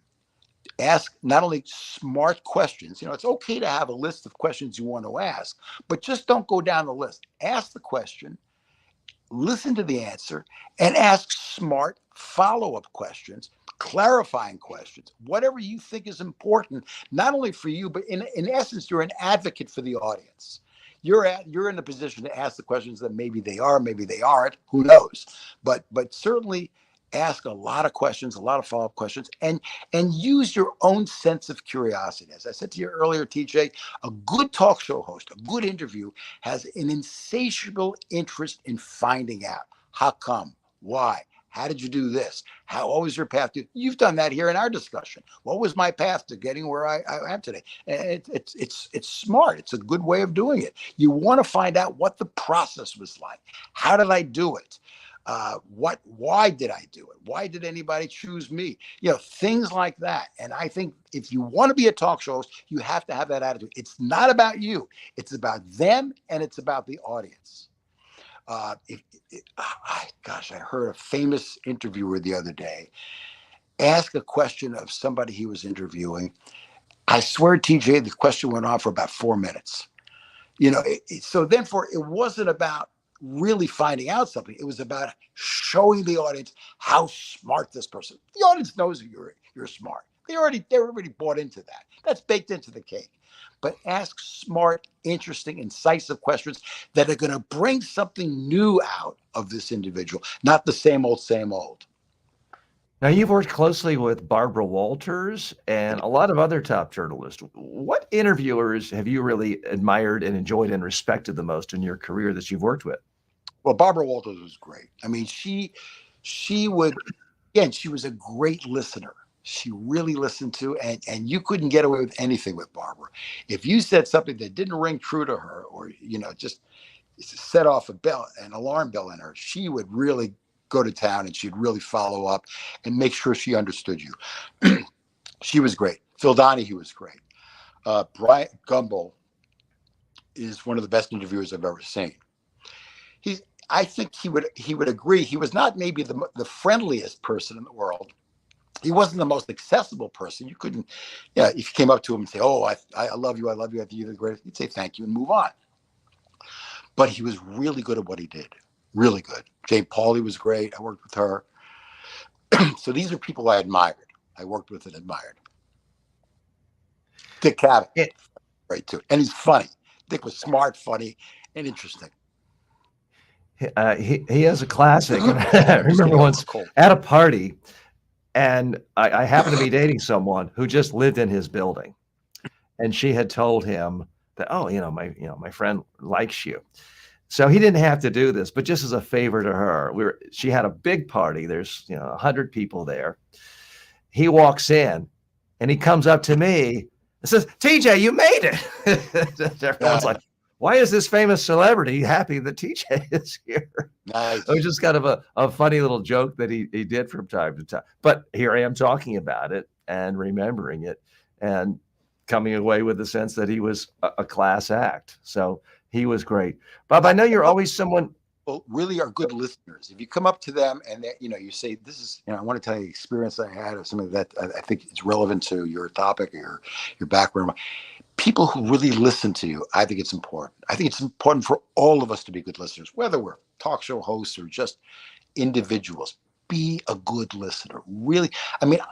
Ask not only smart questions. It's okay to have a list of questions you want to ask, but just don't go down the list. Ask the question, listen to the answer, and ask smart follow-up questions, clarifying questions, whatever you think is important, not only for you, but in essence, you're an advocate for the audience. You're in a position to ask the questions that maybe they are, maybe they aren't, who knows. But certainly ask a lot of questions, a lot of follow-up questions, and use your own sense of curiosity. As I said to you earlier, TJ, a good talk show host, a good interview has an insatiable interest in finding out how come, why, how did you do this? What was your path to? You've done that here in our discussion. What was my path to getting where I am today? It's smart. It's a good way of doing it. You want to find out what the process was like. How did I do it? Why did I do it? Why did anybody choose me? Things like that. And I think if you want to be a talk show host, you have to have that attitude. It's not about you. It's about them, and it's about the audience. Gosh, I heard a famous interviewer the other day ask a question of somebody he was interviewing. I swear, TJ, the question went on for about 4 minutes. So then it wasn't about really finding out something. It was about showing the audience how smart this person. The audience knows you're smart. They're already bought into that. That's baked into the cake. But ask smart, interesting, incisive questions that are going to bring something new out of this individual, not the same old, same old. Now, you've worked closely with Barbara Walters and a lot of other top journalists. What interviewers have you really admired and enjoyed and respected the most in your career that you've worked with? Well, Barbara Walters was great. I mean, she would, again, she was a great listener. She really listened to, and you couldn't get away with anything with Barbara. If you said something that didn't ring true to her, or just set off an alarm bell in her, she would really go to town, and she'd really follow up and make sure she understood you. She was great. Phil Donahue was great. Brian Gumbel is one of the best interviewers I've ever seen. I think he would agree. He was not maybe the friendliest person in the world. He wasn't the most accessible person. You couldn't, if you came up to him and say, "Oh, I love you, I love you, I think you're the greatest," he'd say thank you and move on. But he was really good at what he did. Really good. Jane Pauley was great. I worked with her. So these are people I admired. I worked with and admired. Dick Cavett, great too. And he's funny. Dick was smart, funny, and interesting. He has a classic. I remember once at a party, and I happened to be dating someone who just lived in his building, and she had told him that, "Oh, my friend likes you." So he didn't have to do this, but just as a favor to her, she had a big party. There's 100 people there. He walks in, and he comes up to me and says, "TJ, you made it." Everyone's like, "Why is this famous celebrity happy that TJ is here?" Nice. It was just kind of a funny little joke that he did from time to time. But here I am talking about it and remembering it and coming away with the sense that he was a class act. So he was great. Bob, I know you're always someone. Well, really are good listeners. If you come up to them and you say, "This is," I want to tell you the experience I had of something that I think it's relevant to your topic or your background. People who really listen to you, I think it's important. I think it's important for all of us to be good listeners, whether we're talk show hosts or just individuals. Be a good listener. Really,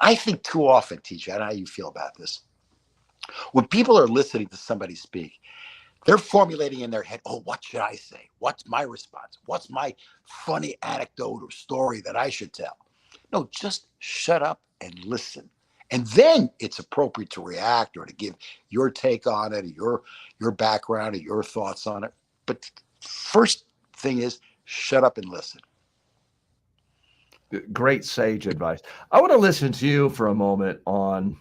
I think too often, TJ, I don't know how you feel about this. When people are listening to somebody speak, they're formulating in their head, "Oh, what should I say? What's my response? What's my funny anecdote or story that I should tell?" No, just shut up and listen. And then it's appropriate to react or to give your take on it, or your background, or your thoughts on it. But first thing is, shut up and listen. Great sage advice. I want to listen to you for a moment on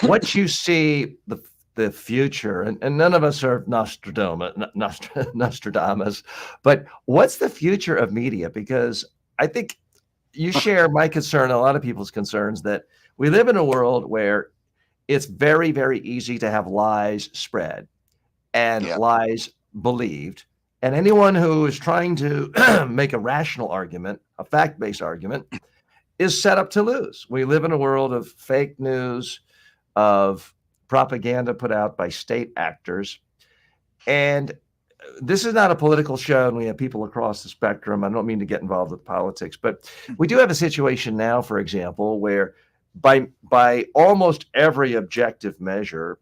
what you see the future, and none of us are Nostradamus, but what's the future of media? Because I think you share my concern, a lot of people's concerns, that we live in a world where it's very, very easy to have lies spread and lies believed. And anyone who is trying to make a rational argument, a fact-based argument, is set up to lose. We live in a world of fake news, of propaganda put out by state actors. And this is not a political show, and we have people across the spectrum. I don't mean to get involved with politics, but we do have a situation now, for example, where by almost every objective measure,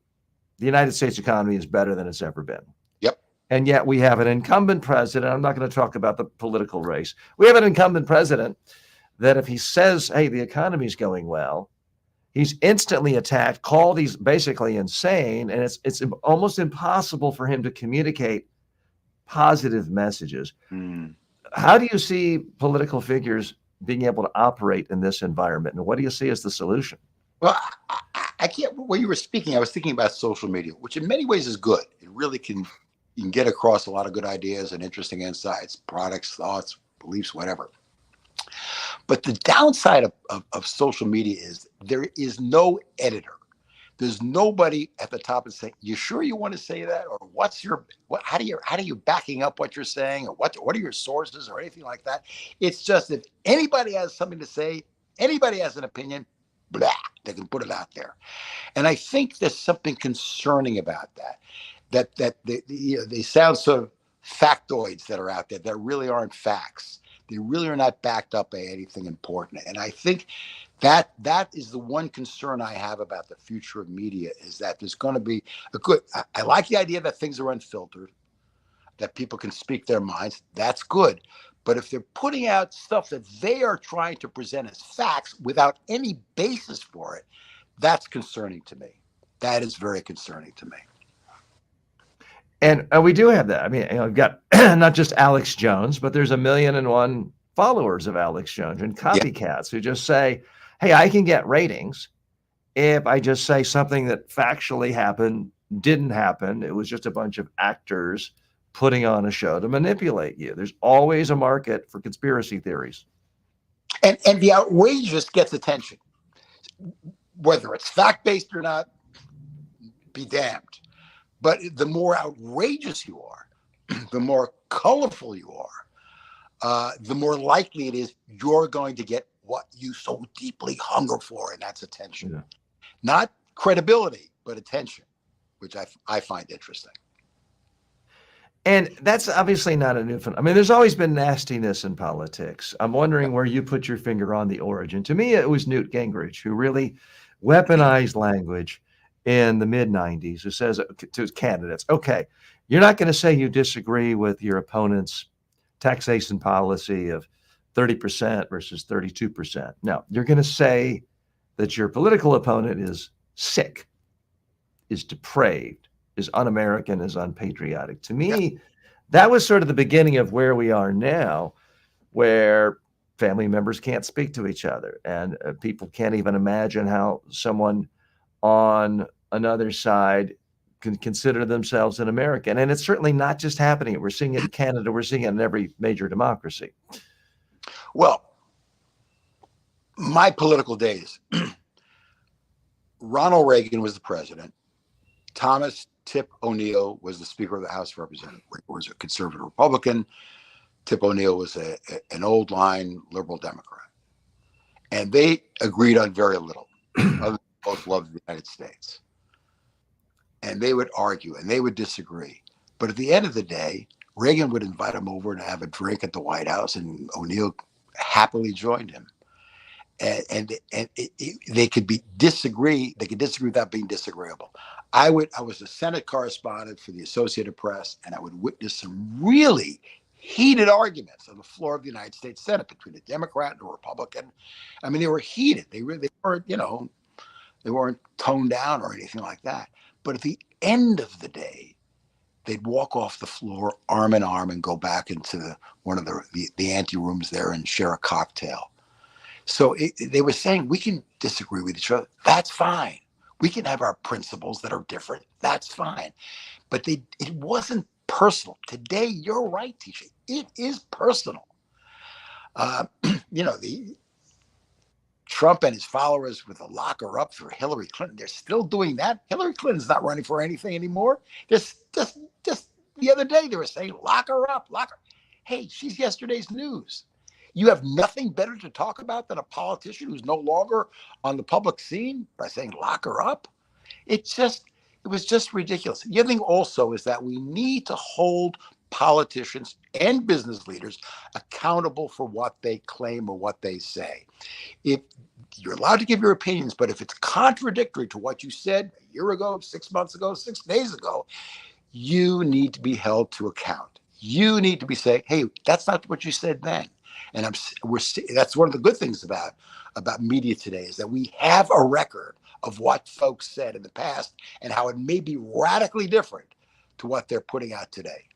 the United States economy is better than it's ever been. Yep. And yet we have an incumbent president. I'm not going to talk about the political race. We have an incumbent president that if he says, "Hey, the economy is going well," he's instantly attacked, called he's basically insane, and it's almost impossible for him to communicate positive messages. How do you see political figures being able to operate in this environment, and what do you see as the solution? Well, I can't. When you were speaking, I was thinking about social media, which in many ways is good. It really you can get across a lot of good ideas and interesting insights, products, thoughts, beliefs, whatever. But the downside of social media is there is no editor. There's nobody at the top and saying, "You sure you want to say that?" Or how do you backing up what you're saying, or what are your sources, or anything like that. It's just, if anybody has something to say, anybody has an opinion, blah, they can put it out there. And I think there's something concerning about that. They sound sort of factoids that are out there that really aren't facts. They really are not backed up by anything important. And I think that is the one concern I have about the future of media, is that there's going to be I like the idea that things are unfiltered, that people can speak their minds. That's good. But if they're putting out stuff that they are trying to present as facts without any basis for it, that's concerning to me. That is very concerning to me. And we do have that. I mean, we've got not just Alex Jones, but there's 1,000,001 followers of Alex Jones and copycats who just say, "Hey, I can get ratings if I just say something that factually happened, didn't happen. It was just a bunch of actors putting on a show to manipulate you." There's always a market for conspiracy theories. And the outrageous gets attention. Whether it's fact-based or not, be damned. But the more outrageous you are, the more colorful you are, the more likely it is you're going to get what you so deeply hunger for, and that's attention. Yeah. Not credibility, but attention, which I find interesting. And that's obviously not a new phenomenon. I mean, there's always been nastiness in politics. I'm wondering where you put your finger on the origin. To me, it was Newt Gingrich who really weaponized language in the mid-90s, who says to his candidates, "Okay, you're not going to say you disagree with your opponent's taxation policy of 30% versus 32%. No, you're going to say that your political opponent is sick, is depraved, is un-American, is unpatriotic." To me, that was sort of the beginning of where we are now, where family members can't speak to each other, and people can't even imagine how someone on another side can consider themselves an American. And it's certainly not just happening. We're seeing it in Canada. We're seeing it in every major democracy. Well, my political days, Ronald Reagan was the president. Thomas Tip O'Neill was the Speaker of the House of Representatives. Reagan was a conservative Republican. Tip O'Neill was an old line liberal Democrat. And they agreed on very little. Both loved the United States. And they would argue and they would disagree. But at the end of the day, Reagan would invite him over to have a drink at the White House, and O'Neill happily joined him. They could disagree. They could disagree without being disagreeable. I was a Senate correspondent for the Associated Press, and I would witness some really heated arguments on the floor of the United States Senate between a Democrat and a Republican. I mean, they were heated. They weren't, they weren't toned down or anything like that. But at the end of the day, they'd walk off the floor arm in arm and go back into one of the ante rooms there and share a cocktail. So they were saying, we can disagree with each other. That's fine. We can have our principles that are different. That's fine. But it wasn't personal. Today, you're right, Tisha. It is personal. Trump and his followers with a lock her up for Hillary Clinton, they're still doing that. Hillary Clinton's not running for anything anymore. Just the other day, they were saying, lock her up, lock her. Hey, she's yesterday's news. You have nothing better to talk about than a politician who's no longer on the public scene by saying, lock her up? It was just ridiculous. The other thing also is that we need to hold politicians and business leaders accountable for what they claim or what they say. If you're allowed to give your opinions, but if it's contradictory to what you said a year ago, 6 months ago, 6 days ago, you need to be held to account. You need to be saying, hey, that's not what you said then. And that's one of the good things about media today, is that we have a record of what folks said in the past and how it may be radically different to what they're putting out today.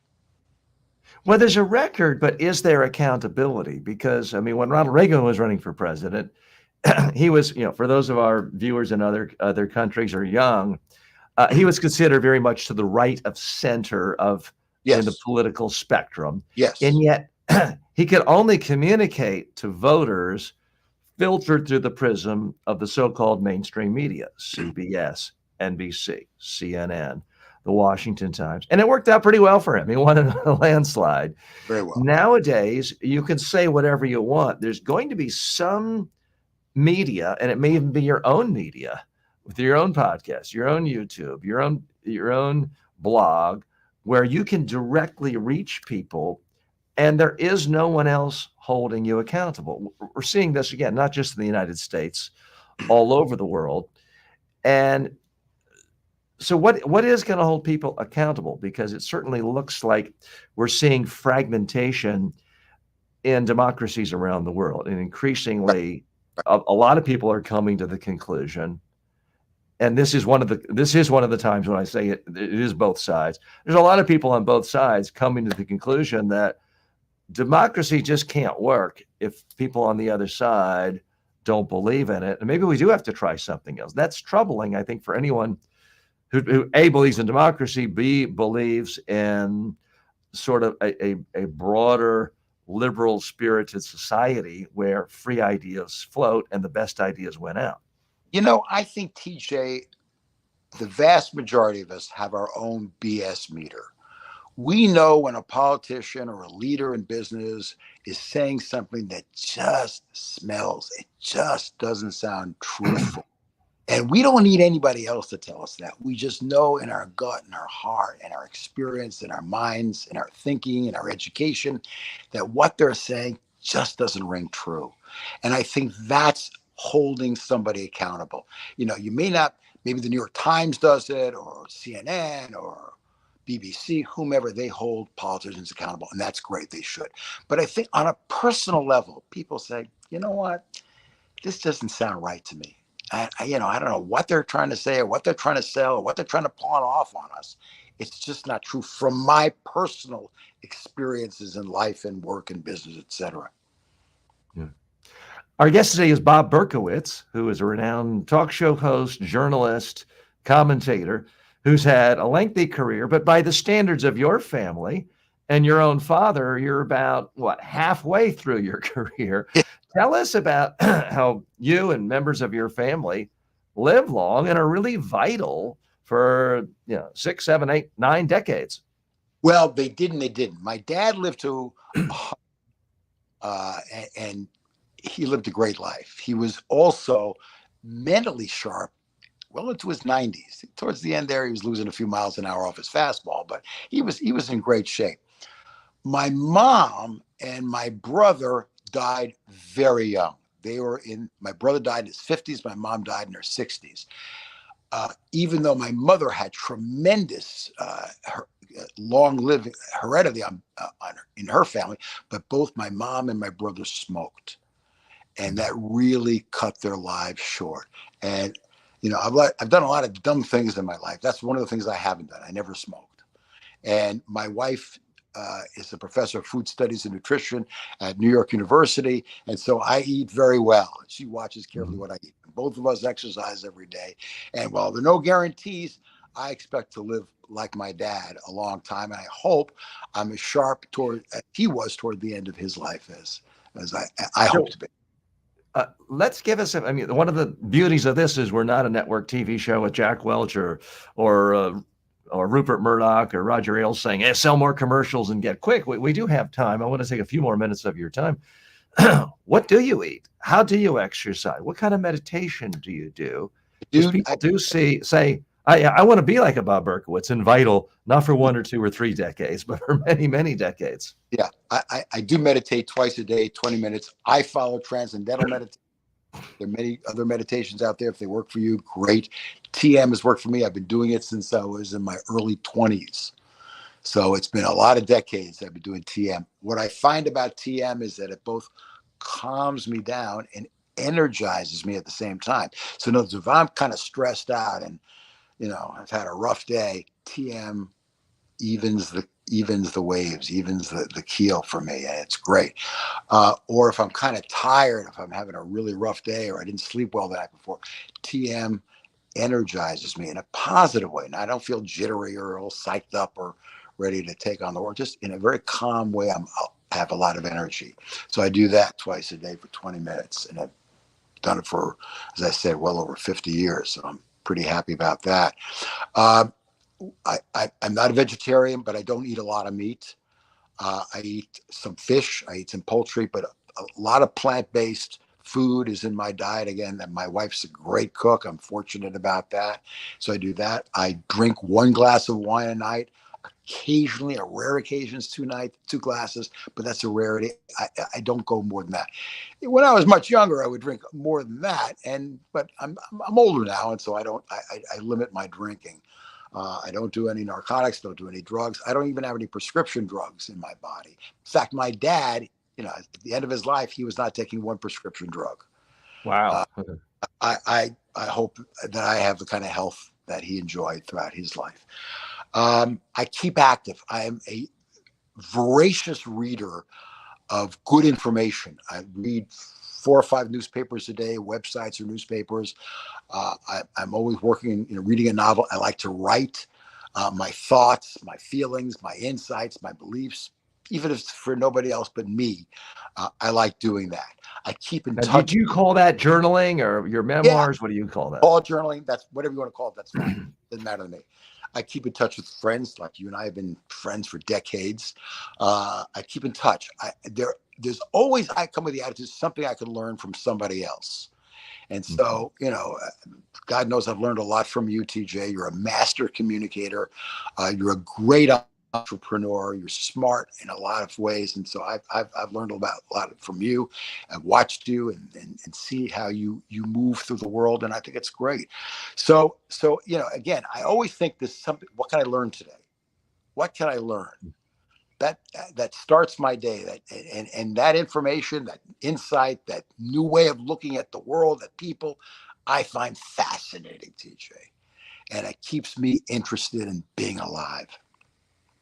Well, there's a record, but is there accountability? Because, I mean, when Ronald Reagan was running for president, he was, for those of our viewers in other countries are young, he was considered very much to the right of center in the political spectrum. Yes. And yet he could only communicate to voters filtered through the prism of the so-called mainstream media, CBS, NBC, CNN, the Washington Times. And it worked out pretty well for him. He won in a landslide. Very well. Nowadays, you can say whatever you want. There's going to be some media, and it may even be your own media with your own podcast, your own YouTube, your own blog, where you can directly reach people and there is no one else holding you accountable. We're seeing this again, not just in the United States, all over the world. And so what is going to hold people accountable? Because it certainly looks like we're seeing fragmentation in democracies around the world. And increasingly, a lot of people are coming to the conclusion, and this is one of the times when I say it is both sides. There's a lot of people on both sides coming to the conclusion that democracy just can't work if people on the other side don't believe in it. And maybe we do have to try something else. That's troubling, I think, for anyone who A, believes in democracy, B, believes in sort of a broader liberal spirited society where free ideas float and the best ideas win out. I think, TJ, the vast majority of us have our own BS meter. We know when a politician or a leader in business is saying something that just smells, it just doesn't sound truthful. And we don't need anybody else to tell us that. We just know in our gut and our heart and our experience and our minds and our thinking and our education that what they're saying just doesn't ring true. And I think that's holding somebody accountable. You may not, maybe the New York Times does it, or CNN or BBC, whomever, they hold politicians accountable, and that's great. They should. But I think on a personal level, people say, you know what, this doesn't sound right to me. I don't know what they're trying to say or what they're trying to sell or what they're trying to pawn off on us. It's just not true from my personal experiences in life and work and business, etc. Yeah. Our guest today is Bob Berkowitz, who is a renowned talk show host, journalist, commentator, who's had a lengthy career, but by the standards of your family and your own father, you're about, halfway through your career. Tell us about how you and members of your family live long and are really vital for 6, 7, 8, 9 decades. Well, they did and they didn't. My dad lived to, and he lived a great life. He was also mentally sharp well into his 90s. Towards the end there, he was losing a few miles an hour off his fastball, but he was in great shape. My mom and my brother died very young. My brother died in his 50s. My mom died in her 60s. Even though my mother had tremendous long living heredity in her family, but both my mom and my brother smoked. And that really cut their lives short. And I've done a lot of dumb things in my life. That's one of the things I haven't done. I never smoked. And my wife is a professor of food studies and nutrition at New York University. And so I eat very well. She watches carefully what I eat. Both of us exercise every day. And while there are no guarantees, I expect to live like my dad a long time. And I hope I'm as sharp as he was toward the end of his life as I hope to be. Let's give us, one of the beauties of this is we're not a network TV show with Jack Welch or Rupert Murdoch or Roger Ailes saying, hey, sell more commercials and get quick. We do have time. I want to take a few more minutes of your time. What do you eat? How do you exercise? What kind of meditation do you do? People do say, I want to be like a Bob Berkowitz and vital, not for 1 or 2 or 3 decades, but for many, many decades. Yeah, I do meditate twice a day, 20 minutes. I follow transcendental meditation. There are many other meditations out there. If they work for you, great. TM has worked for me. I've been doing it since I was in my early 20s. So it's been a lot of decades I've been doing TM. What I find about TM is that it both calms me down and energizes me at the same time. So in other words, if I'm kind of stressed out and I've had a rough day, TM evens the waves, evens the keel for me, and it's great. Or if I'm kind of tired, if I'm having a really rough day or I didn't sleep well the night before, TM energizes me in a positive way. And I don't feel jittery or all psyched up or ready to take on the world. Just in a very calm way, have a lot of energy. So I do that twice a day for 20 minutes. And I've done it for, as I said, well over 50 years. So I'm pretty happy about that. Um, I'm not a vegetarian, but I don't eat a lot of meat. I eat some fish, I eat some poultry, but a lot of plant-based food is in my diet. Again, that my wife's a great cook. I'm fortunate about that. So I do that. I drink 1 glass of wine a night. Occasionally, a rare occasions, 2 glasses, but that's a rarity. I don't go more than that. When I was much younger, I would drink more than that, but I'm older now, and so I limit my drinking. I don't do any narcotics, don't do any drugs. I don't even have any prescription drugs in my body. In fact, my dad, at the end of his life, he was not taking one prescription drug. Wow. I hope that I have the kind of health that he enjoyed throughout his life. I keep active. I am a voracious reader of good information. I read 4 or 5 newspapers a day, websites or newspapers. I'm always working, reading a novel. I like to write my thoughts, my feelings, my insights, my beliefs, even if it's for nobody else but me. I like doing that. I keep in Now, touch. did you call that journaling or your Yeah, memoirs? What do you call that? call it journaling. That's whatever you want to call it. That's fine. Doesn't matter to me. I keep in touch with friends like you and I have been friends for decades. I keep in touch. There's always, I come with the attitude, something I could learn from somebody else. And so, God knows I've learned a lot from you, TJ. You're a master communicator. You're a great entrepreneur. You're smart in a lot of ways. And so I've learned a lot from you. I've watched you and see how you move through the world. And I think it's great. So, again, I always think this something, what can I learn today? What can I learn? That starts my day, and that information, that insight, that new way of looking at the world, at people, I find fascinating, TJ, and it keeps me interested in being alive.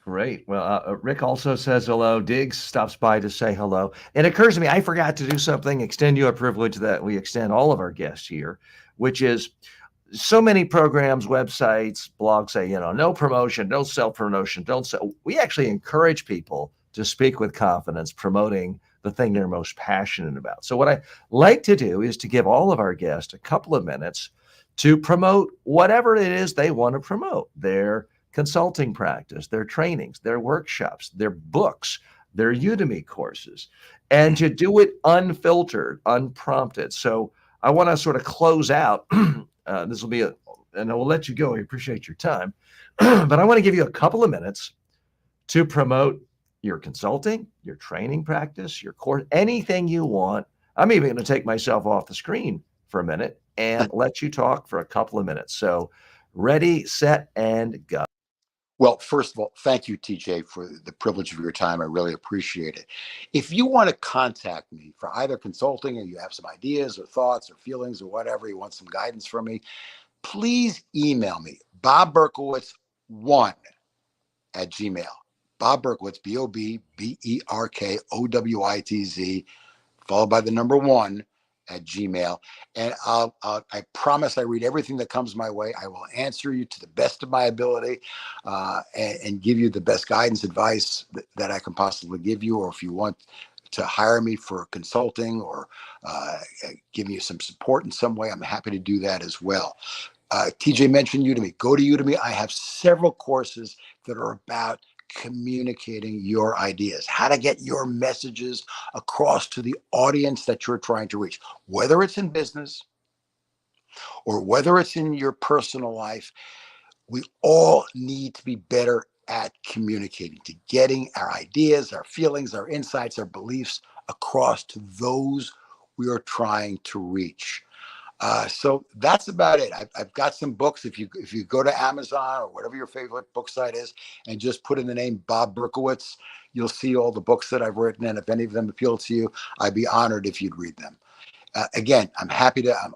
Great. Well, Rick also says hello. Diggs stops by to say hello. It occurs to me, I forgot to do something, extend you a privilege that we extend all of our guests here, which is so many programs, websites, blogs say, no promotion, no self-promotion, don't sell. We actually encourage people to speak with confidence, promoting the thing they're most passionate about. So what I like to do is to give all of our guests a couple of minutes to promote whatever it is they want to promote, their consulting practice, their trainings, their workshops, their books, their Udemy courses, and to do it unfiltered, unprompted. So I want to sort of close out. This will be and I will let you go. I appreciate your time, but I want to give you a couple of minutes to promote your consulting, your training practice, your course, anything you want. I'm even going to take myself off the screen for a minute and let you talk for a couple of minutes. So ready, set, and go. Well, first of all, thank you, TJ, for the privilege of your time. I really appreciate it. If you want to contact me for either consulting, or you have some ideas or thoughts or feelings or whatever, you want some guidance from me, please email me, Bob Berkowitz1 at Gmail. Bob Berkowitz, BOBBERKOWITZ, followed by the number 1 at Gmail. And I promise I read everything that comes my way. I will answer you to the best of my ability and give you the best guidance, advice that I can possibly give you. Or if you want to hire me for consulting or give you some support in some way, I'm happy to do that as well. TJ mentioned Udemy. Go to Udemy. I have several courses that are about communicating your ideas, how to get your messages across to the audience that you're trying to reach, whether it's in business or whether it's in your personal life. We all need to be better at communicating, to getting our ideas, our feelings, our insights, our beliefs across to those we are trying to reach. So that's about it. I've got some books. If you go to Amazon or whatever your favorite book site is and just put in the name Bob Berkowitz, you'll see all the books that I've written. And if any of them appeal to you, I'd be honored if you'd read them. Again, I'm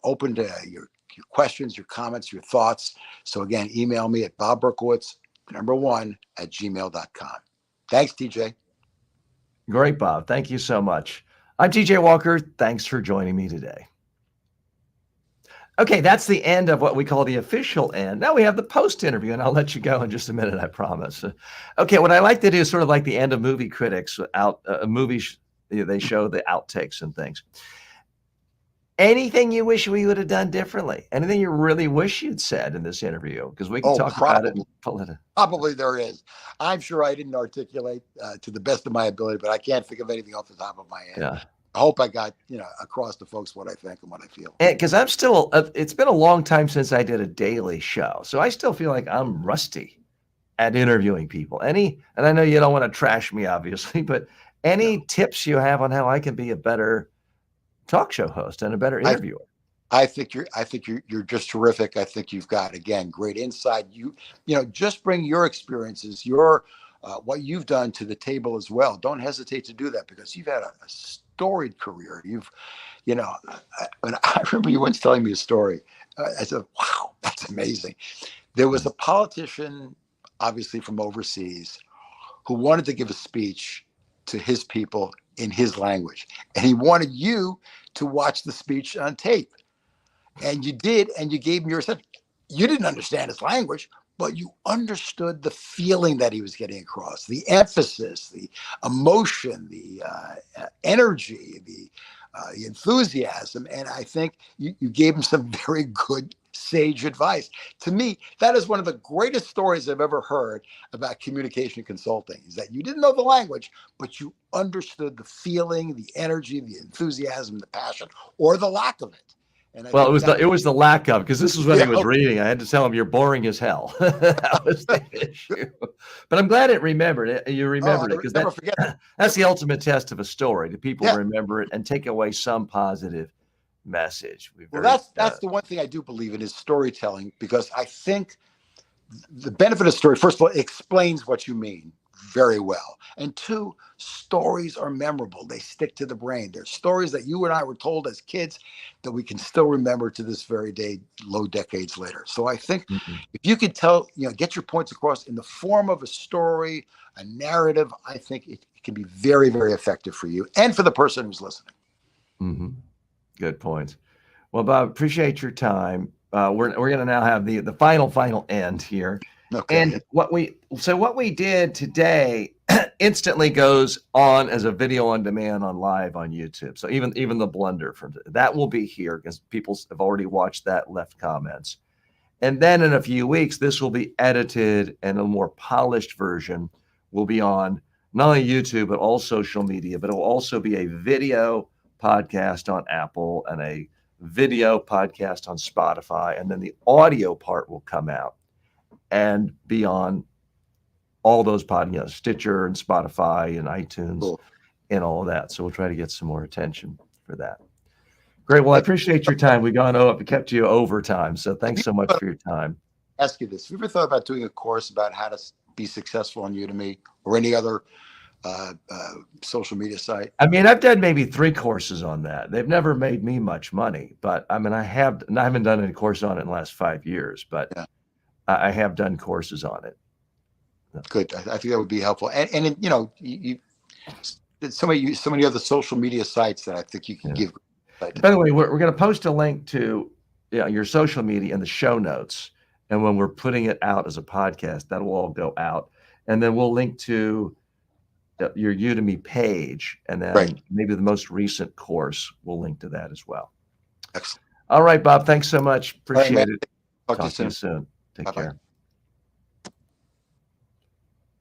open to your questions, your comments, your thoughts. So again, email me at bobberkowitz1 at gmail.com. Thanks, TJ. Great, Bob. Thank you so much. I'm TJ Walker. Thanks for joining me today. Okay, that's the end of what we call the official end. Now we have the post interview, and I'll let you go in just a minute, I promise. Okay, what I like to do is sort of like the end of movie critics out movies. They show the outtakes and things. Anything you wish we would have done differently? Anything you really wish you'd said in this interview? Because we can Oh, talk about it and pull it. probably there is. I'm sure I didn't articulate to the best of my ability, but I can't think of anything off the top of my head. Yeah. I hope I got, across to folks what I think and what I feel. Because I'm still, it's been a long time since I did a daily show. So I still feel like I'm rusty at interviewing people. And I know you don't want to trash me, obviously, but any tips you have on how I can be a better talk show host and a better interviewer? I think you're just terrific. I think you've got, again, great insight. Just bring your experiences, your what you've done to the table as well. Don't hesitate to do that, because you've had a storied career. I remember you once telling me a story. I said, wow, that's amazing. There was a politician, obviously from overseas, who wanted to give a speech to his people in his language. And he wanted you to watch the speech on tape. And you did, and you gave him your assessment. You didn't understand his language, but you understood the feeling that he was getting across, the emphasis, the emotion, the energy, the enthusiasm. And I think you gave him some very good, sage advice. To me, that is one of the greatest stories I've ever heard about communication consulting, is that you didn't know the language, but you understood the feeling, the energy, the enthusiasm, the passion, or the lack of it. And Well, it was the lack of, because this is what he was reading. I had to tell him, "You're boring as hell." That was the issue. But I'm glad it remembered it. You remembered it, because that's the ultimate test of a story. Do people remember it and take away some positive message? Well, that's the one thing I do believe in, is storytelling, because I think the benefit of story, first of all, it explains what you mean very well. And two, stories are memorable. They stick to the brain. There's stories that you and I were told as kids that we can still remember to this very day, low decades later. So I think if you could get your points across in the form of a story, a narrative, I think it can be very, very effective for you and for the person who's listening. Mm-hmm. Good points. Well, Bob, appreciate your time. We're going to now have the final end here. Okay. And what we did today instantly goes on as a video on demand on live on YouTube. So even the blunder from that will be here, because people have already watched that, left comments. And then in a few weeks, this will be edited, and a more polished version will be on not only YouTube, but all social media. But it will also be a video podcast on Apple and a video podcast on Spotify. And then the audio part will come out and be on all those podcasts, Stitcher and Spotify and iTunes and all of that. So we'll try to get some more attention for that. Great. Well, I appreciate your time. We've gone up and kept you over time. So thanks so much for your time. Ask you this. Have you ever thought about doing a course about how to be successful on Udemy or any other social media site? I mean, I've done maybe 3 courses on that. They've never made me much money, but I mean, I haven't done any course on it in the last 5 years, but I have done courses on it. Good. I think that would be helpful. And so many other social media sites that I think you can give. By the way, we're going to post a link to your social media in the show notes. And when we're putting it out as a podcast, that will all go out. And then we'll link to your Udemy page. And then maybe the most recent course, we'll link to that as well. Excellent. All right, Bob. Thanks so much. Appreciate it. Talk to you soon. Take care.